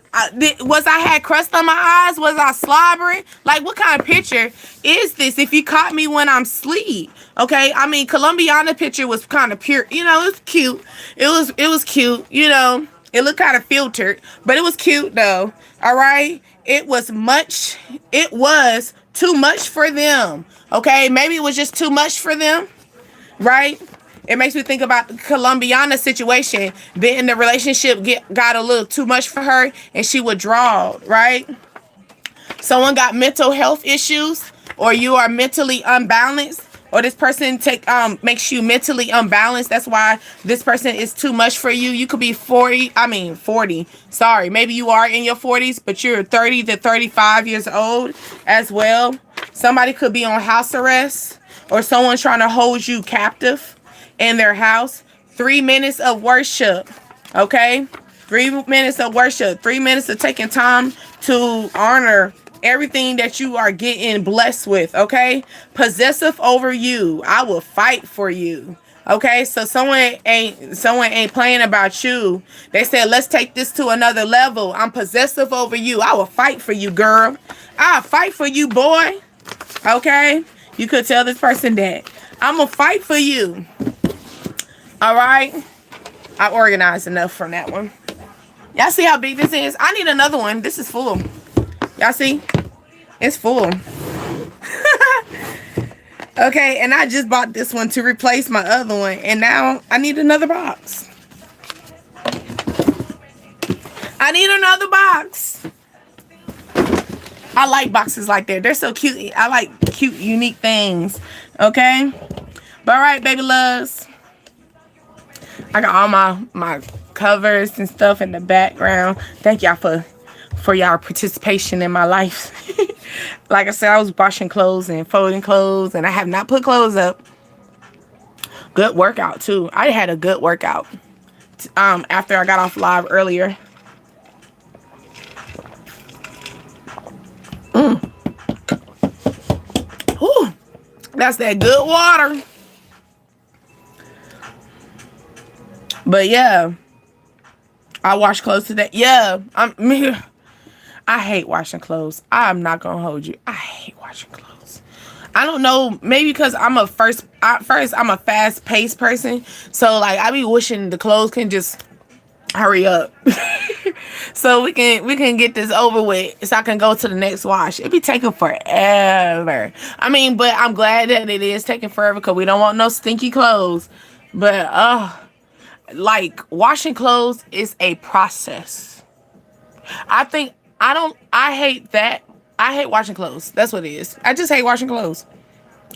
was I had crust on my eyes? Was I slobbering? Like what kind of picture is this if you caught me when I'm asleep? Okay? I mean, Colombiana picture was kind of pure. You know, it was cute. It was cute, you know. It looked kind of filtered, but it was cute though. All right. It was too much for them. Okay. Maybe it was just too much for them. Right. It makes me think about the Colombiana situation. Then the relationship got a little too much for her and she withdrawed. Right. Someone got mental health issues or you are mentally unbalanced. Or this person makes you mentally unbalanced. That's why this person is too much for you. You could be 40. Sorry. Maybe you are in your 40s, but you're 30 to 35 years old as well. Somebody could be on house arrest or someone trying to hold you captive in their house. 3 minutes of worship. Okay? 3 minutes of worship. 3 minutes of taking time to honor everything that you are getting blessed with. Okay? Possessive over you. I will fight for you. Okay? So someone ain't playing about you. They said, let's take this to another level. I'm possessive over you. I will fight for you, girl. I'll fight for you, boy. Okay? You could tell this person that. I'm gonna fight for you. All right? I organized enough from that one. Y'all see how big this is? I need another one. This is full. Y'all see? It's full. Okay, and I just bought this one to replace my other one. And now I need another box. I need another box. I like boxes like that. They're so cute. I like cute, unique things. Okay? But all right, baby loves. I got all my covers and stuff in the background. Thank y'all for y'all participation in my life. Like I said, I was washing clothes and folding clothes, and I have not put clothes up. Good workout too. I had a good workout after I got off live earlier. Whew. That's that good water. But yeah, I washed clothes today. Yeah, I hate washing clothes. I'm not gonna hold you. I hate washing clothes. I don't know, maybe because I'm a I'm a fast paced person. So like I be wishing the clothes can just hurry up. So we can get this over with so I can go to the next wash. It be taking forever. I mean, but I'm glad that it is taking forever because we don't want no stinky clothes. But like washing clothes is a process. I hate that. I hate washing clothes. That's what it is. I just hate washing clothes.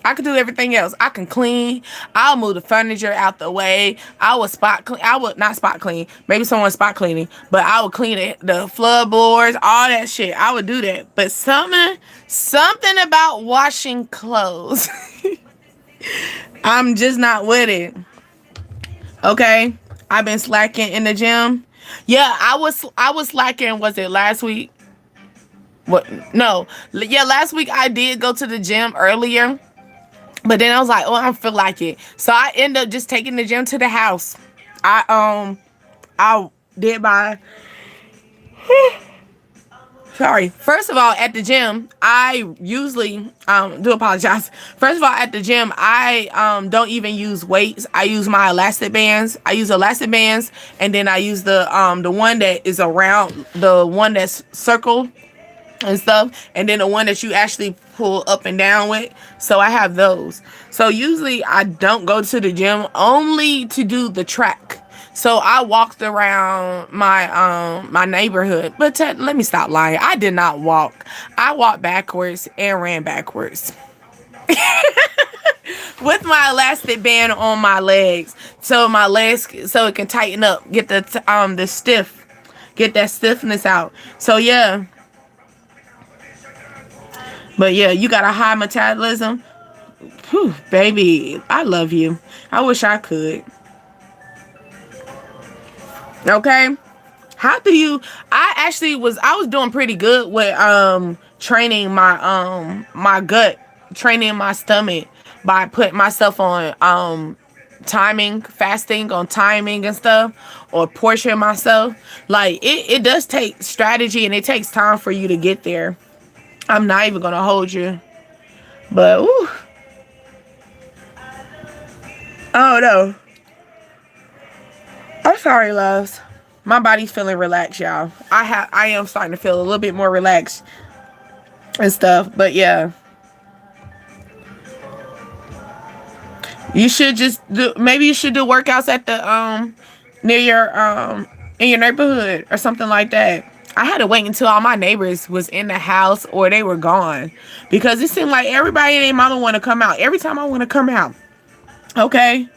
I can do everything else. I can clean. I'll move the furniture out the way. I would spot clean. I would not spot clean. Maybe someone spot cleaning, but I would clean it, the floorboards, all that shit. I would do that. But something about washing clothes, I'm just not with it. Okay, I've been slacking in the gym. Yeah, I was slacking. Was it last week? What? No. Yeah, last week I did go to the gym earlier. But then I was like, oh, I don't feel like it. So I end up just taking the gym to the house. I did my sorry. First of all, at the gym, I usually do apologize. First of all, at the gym, I don't even use weights. I use my elastic bands. I use elastic bands, and then I use the one that is around, the one that's circled and stuff, and then the one that you actually pull up and down with. So I have those. So usually I don't go to the gym only to do the track. So I walked around my neighborhood. But let me stop lying. I did not walk. I walked backwards and ran backwards. With my elastic band on my legs. So my legs, so it can tighten up. Get the stiff. Get that stiffness out. So yeah. But yeah, you got a high metabolism. Whew, baby, I love you. I wish I could. Okay. How do you I was doing pretty good with training my gut, training my stomach by putting myself on fasting on timing and stuff, or portion myself. Like it does take strategy and it takes time for you to get there. I'm not even gonna hold you. But ooh. Oh no. I'm sorry, loves. My body's feeling relaxed, y'all. I am starting to feel a little bit more relaxed and stuff. But yeah. You should just maybe you should do workouts at the near your in your neighborhood or something like that. I had to wait until all my neighbors was in the house or they were gone, because it seemed like everybody and their mama want to come out every time I want to come out. Okay,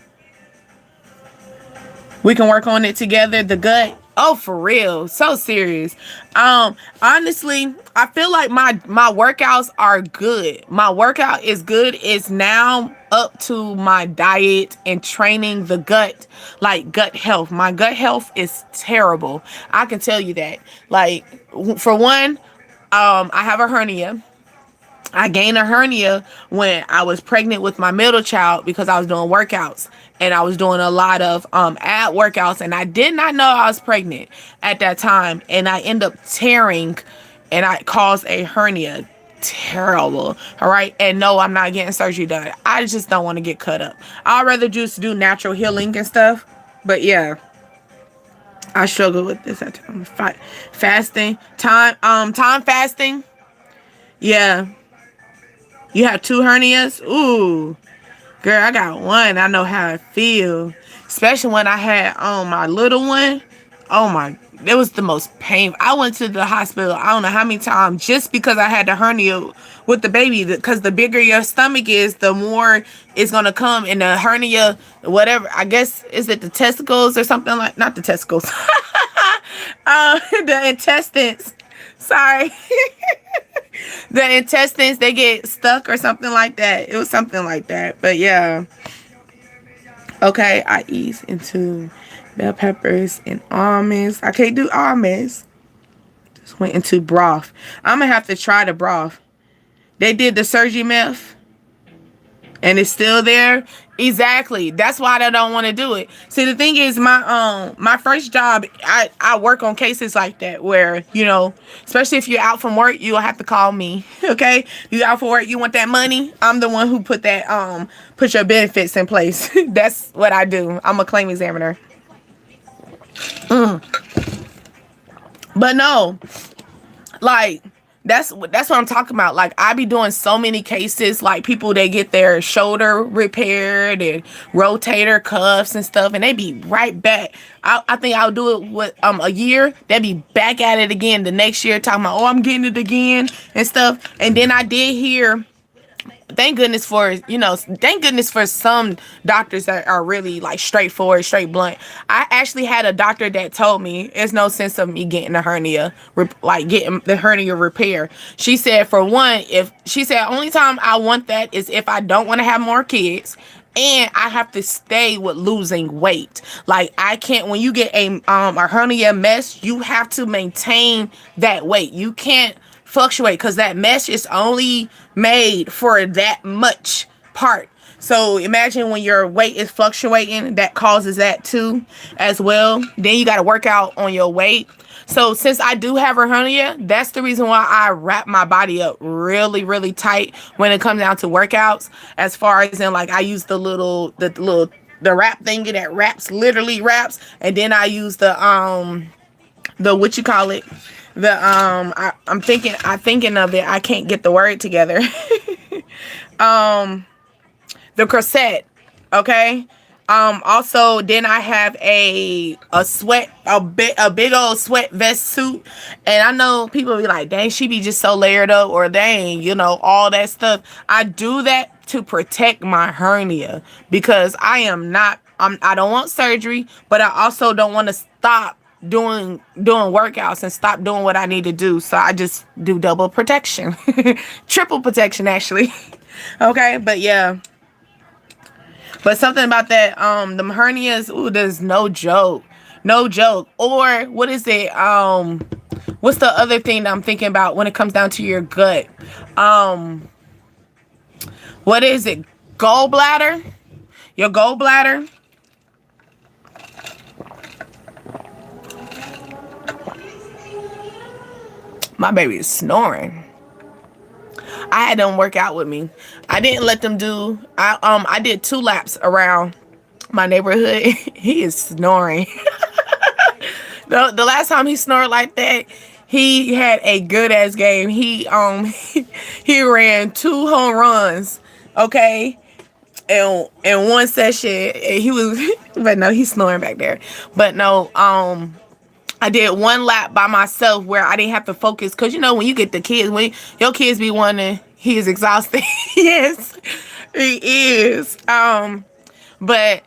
we can work on it together. The gut. Oh, for real. So serious. Honestly, I feel like my workouts are good. My workout is good. It's now up to my diet and training the gut, like gut health. My gut health is terrible. I can tell you that. Like, for one, I have a hernia. I gained a hernia when I was pregnant with my middle child because I was doing workouts, and I was doing a lot of ab workouts, and I did not know I was pregnant at that time, and I end up tearing, and I caused a hernia. Terrible. All right. And no, I'm not getting surgery done. I just don't want to get cut up. I'd rather just do natural healing and stuff. But yeah, I struggle with this at times. Fasting, time fasting. Yeah. You have 2 hernias? Ooh. Girl, I got one. I know how I feel. Especially when I had my little one. Oh my, it was the most painful. I went to the hospital, I don't know how many times, just because I had the hernia with the baby. Because the bigger your stomach is, the more it's going to come. And the hernia, whatever, I guess, is it the testicles or something like, not the testicles. The intestines. Sorry. The intestines, they get stuck or something like that. It was something like that. But yeah. Okay, I ease into bell peppers and almonds. I can't do almonds. Just went into broth. I'm going to have to try the broth. They did the surgery meth. and it's still there. Exactly. That's why I don't want to do it. See, the thing is, my first job, I work on cases like that where, especially if you're out from work, you'll have to call me. Okay, you out for work, you want that money? I'm the one who put your benefits in place. That's what I do. I'm a claim examiner. But no, like, that's what I'm talking about. Like, I be doing so many cases, like people that get their shoulder repaired and rotator cuffs and stuff, and they be right back. I think I'll do it with a year. They be back at it again the next year, talking about, oh, I'm getting it again and stuff. And then I did hear, thank goodness for some doctors that are really like straightforward, straight blunt. I actually had a doctor that told me there's no sense of me getting a hernia, like getting the hernia repair. She said, for one, only time I want that is if I don't want to have more kids and I have to stay with losing weight. Like, I can't, when you get a hernia mesh, you have to maintain that weight. You can't fluctuate because that mesh is only made for that much part. So imagine when your weight is fluctuating, that causes that too as well. Then you got to work out on your weight. So since I do have a hernia, that's the reason why I wrap my body up really, really tight when it comes down to workouts. As far as in, like, I use the wrap thingy that literally wraps, and then I use the what you call it, I'm thinking of it. I can't get the word together. The corset. Okay. Also, then I have a big old sweat vest suit, and I know people be like, dang, she be just so layered up, or dang, all that stuff. I do that to protect my hernia because I don't want surgery, but I also don't want to stop doing workouts and stop doing what I need to do. So I just do double protection. Triple protection, actually. Okay, but yeah. But something about that, the hernias, ooh, there's no joke. No joke. Or what is it? What's the other thing that I'm thinking about when it comes down to your gut? What is it? Gallbladder? Your gallbladder? My baby is snoring. I had them work out with me. I didn't let them do. I did 2 laps around my neighborhood. He is snoring. The last time he snored like that, he had a good ass game. He he ran 2 home runs. Okay. In one session, he was, but no, he's snoring back there. But no, I did 1 lap by myself where I didn't have to focus. Cause when you get the kids, when your kids be wanting, he is exhausted. Yes, he is. But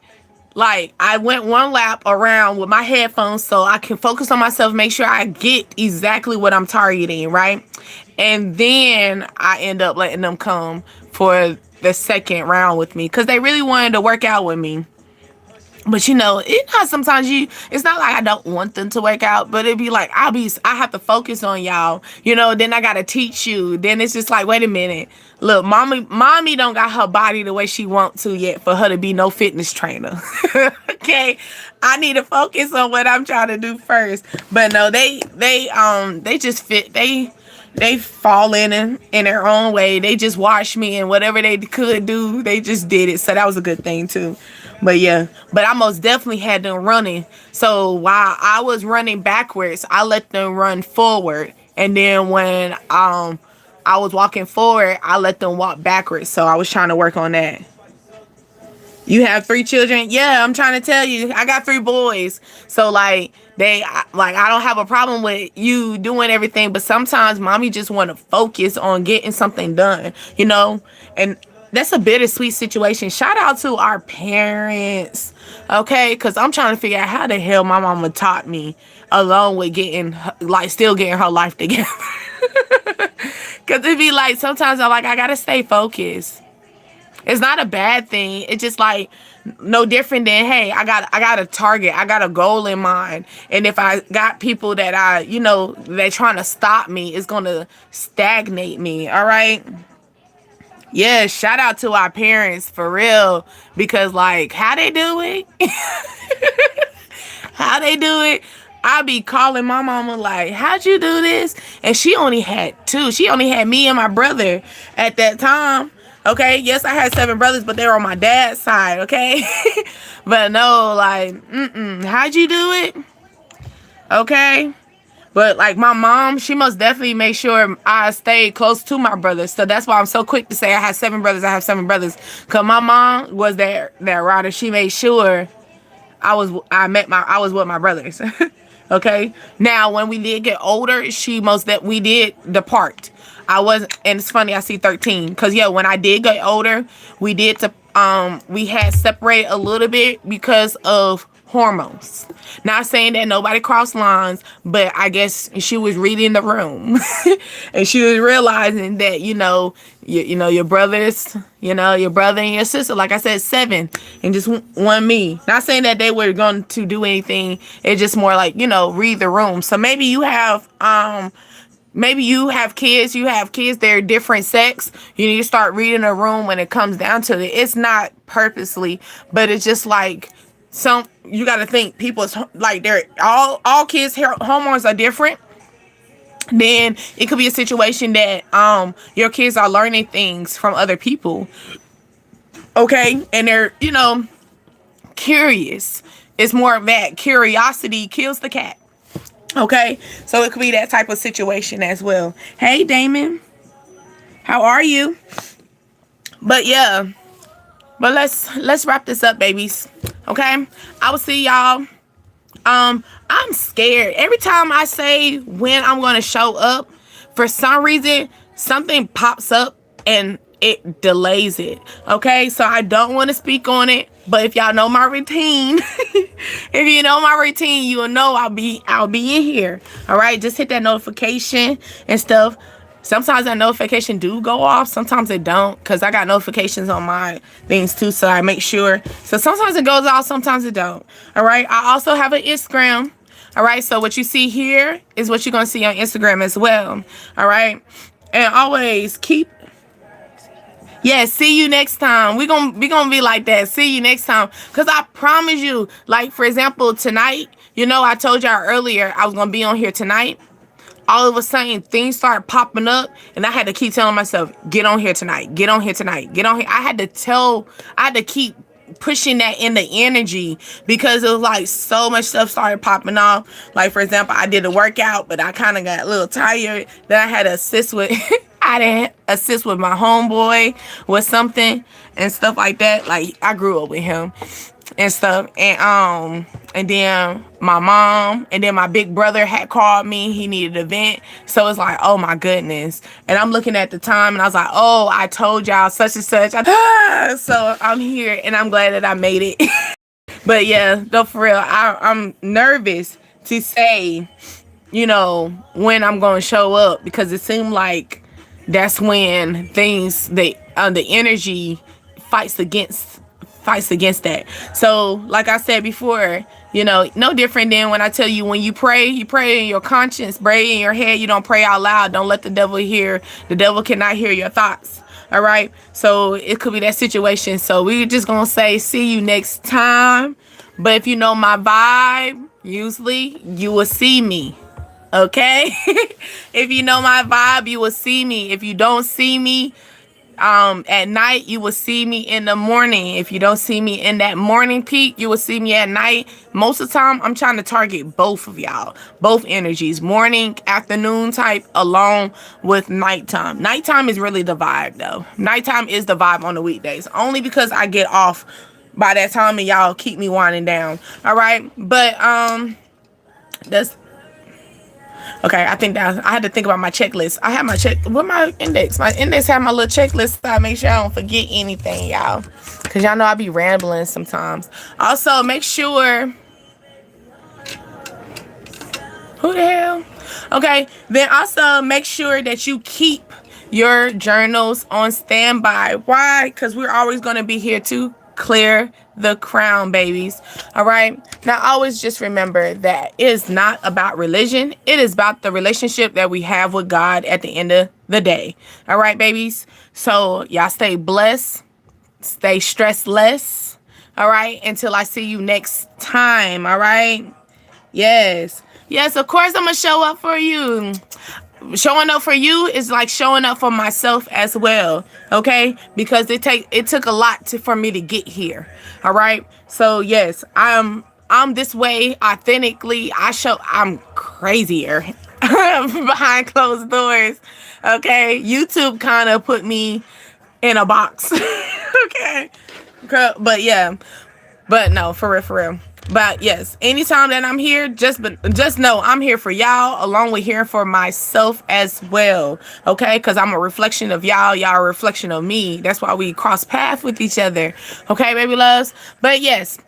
like, I went 1 lap around with my headphones so I can focus on myself, make sure I get exactly what I'm targeting, right? And then I end up letting them come for the second round with me because they really wanted to work out with me. But sometimes it's not like I don't want them to work out, but it'd be like, I have to focus on y'all, then I got to teach you. Then it's just like, wait a minute. Look, mommy don't got her body the way she want to yet for her to be no fitness trainer. Okay. I need to focus on what I'm trying to do first. But no, they just fit. They fall in their own way. They just watched me, and whatever they could do, they just did it. So that was a good thing too. But yeah, I most definitely had them running. So while I was running backwards, I let them run forward. And then when I was walking forward, I let them walk backwards. So I was trying to work on that. You have 3 children? Yeah, I'm trying to tell you. I got 3 boys. So I don't have a problem with you doing everything, but sometimes mommy just want to focus on getting something done, And that's a bittersweet situation. Shout out to our parents, okay? Because I'm trying to figure out how the hell my mama taught me, along with still getting her life together. Because it'd be like, sometimes I'm like, I gotta stay focused. It's not a bad thing. It's just like no different than, hey, I got a target. I got a goal in mind. And if I got people that they're trying to stop me, it's going to stagnate me. All right. Yeah, shout out to our parents for real. Because like how they do it, how they do it. I be calling my mama like, how'd you do this? And she only had two. She only had me and my brother at that time. Okay, yes, I had 7 brothers, but they were on my dad's side, okay? But no, like, how'd you do it? Okay. But like my mom, she most definitely made sure I stayed close to my brothers. So that's why I'm so quick to say I have 7 brothers. I have 7 brothers. Cause my mom was that rider. She made sure I was with my brothers. Okay. Now when we did get older, we did depart. I wasn't, and it's funny I see 13 because yeah, when I did get older, we had separated a little bit because of hormones. Not saying that nobody crossed lines, but I guess she was reading the room and she was realizing that your brothers, your brother and your sister, like I said, 7 and just one me. Not saying that they were going to do anything. It's just more like read the room. So maybe you have kids, they're different sex. You need to start reading a room when it comes down to it. It's not purposely, but it's just like you got to think people's like they're all kids hormones are different. Then it could be a situation that your kids are learning things from other people. Okay, and they're curious. It's more of that curiosity kills the cat. Okay, so it could be that type of situation as well. Hey, Damon, how are you? But yeah, let's wrap this up, babies. Okay, I will see y'all. I'm scared every time I say when I'm gonna show up. For some reason, something pops up and it delays it. Okay, so I don't want to speak on it. But if y'all know my routine, you will know I'll be in here. All right, just hit that notification and stuff. Sometimes that notification do go off. Sometimes it don't, because I got notifications on my things too, so I make sure. So sometimes it goes off, sometimes it don't. All right, I also have an Instagram. All right, so what you see here is what you're gonna see on Instagram as well. All right, and always keep. Yeah, see you next time. We gonna be like that. See you next time. Cause I promise you, like for example, tonight, I told y'all earlier I was gonna be on here tonight. All of a sudden things started popping up and I had to keep telling myself, get on here tonight, get on here tonight, get on here. I had to keep pushing that in the energy because it was like so much stuff started popping off. Like for example, I did a workout, but I kind of got a little tired. Then I had to assist with my homeboy with something and stuff like that. Like I grew up with him and stuff, and then my mom and then my big brother had called me. He needed an event, so it's like, oh my goodness. And I'm looking at the time and I was like, oh, I told y'all such and such. So I'm here and I'm glad that I made it. But yeah, though, for real, I'm nervous to say when I'm gonna show up, because it seemed like that's when the energy fights against that. So like I said before, no different than when I tell you, when you pray in your conscience, pray in your head. You don't pray out loud. Don't let the devil hear. The devil cannot hear your thoughts. All right, so it could be that situation. So we're just gonna say see you next time. But if you know my vibe, usually you will see me. Okay. If you know my vibe, you will see me. If you don't see me at night, you will see me in the morning. If you don't see me in that morning peak, you will see me at night. Most of the time, I'm trying to target both of y'all, both energies, morning, afternoon type, along with nighttime. Nighttime is really the vibe though. Nighttime is the vibe on the weekdays, only because I get off by that time and y'all keep me winding down. All right, but that's okay. I think that I had to think about my checklist. I have my my index. My index had my little checklist, so I make sure I don't forget anything, y'all, because y'all know I be rambling sometimes. Also, make sure. Who the hell? Okay, then also make sure that you keep your journals on standby. Why? Because we're always going to be here too. clear the crown, babies. All right. Now, always just remember that it is not about religion. It is about the relationship that we have with God at the end of the day. All right, babies. So y'all stay blessed, stay stressed less. All right. Until I see you next time. All right. Yes. Yes, of course I'm going to show up for you. Showing up for you is like showing up for myself as well, okay? Because it took a lot for me to get here. All right? So yes, I'm this way authentically. I'm crazier behind closed doors. Okay? YouTube kind of put me in a box. Okay? But yeah. But no, for real. But yes, anytime that I'm here, just know I'm here for y'all, along with here for myself as well. Okay, because I'm a reflection of y'all a reflection of me. That's why we cross paths with each other. Okay, baby loves. But yes,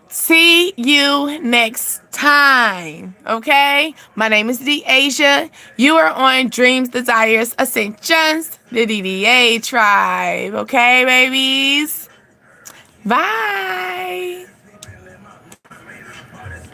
see you next time. Okay, my name is Deasia. You are on Dreams, Desires, Ascensions, the DDA tribe. Okay, babies. Bye.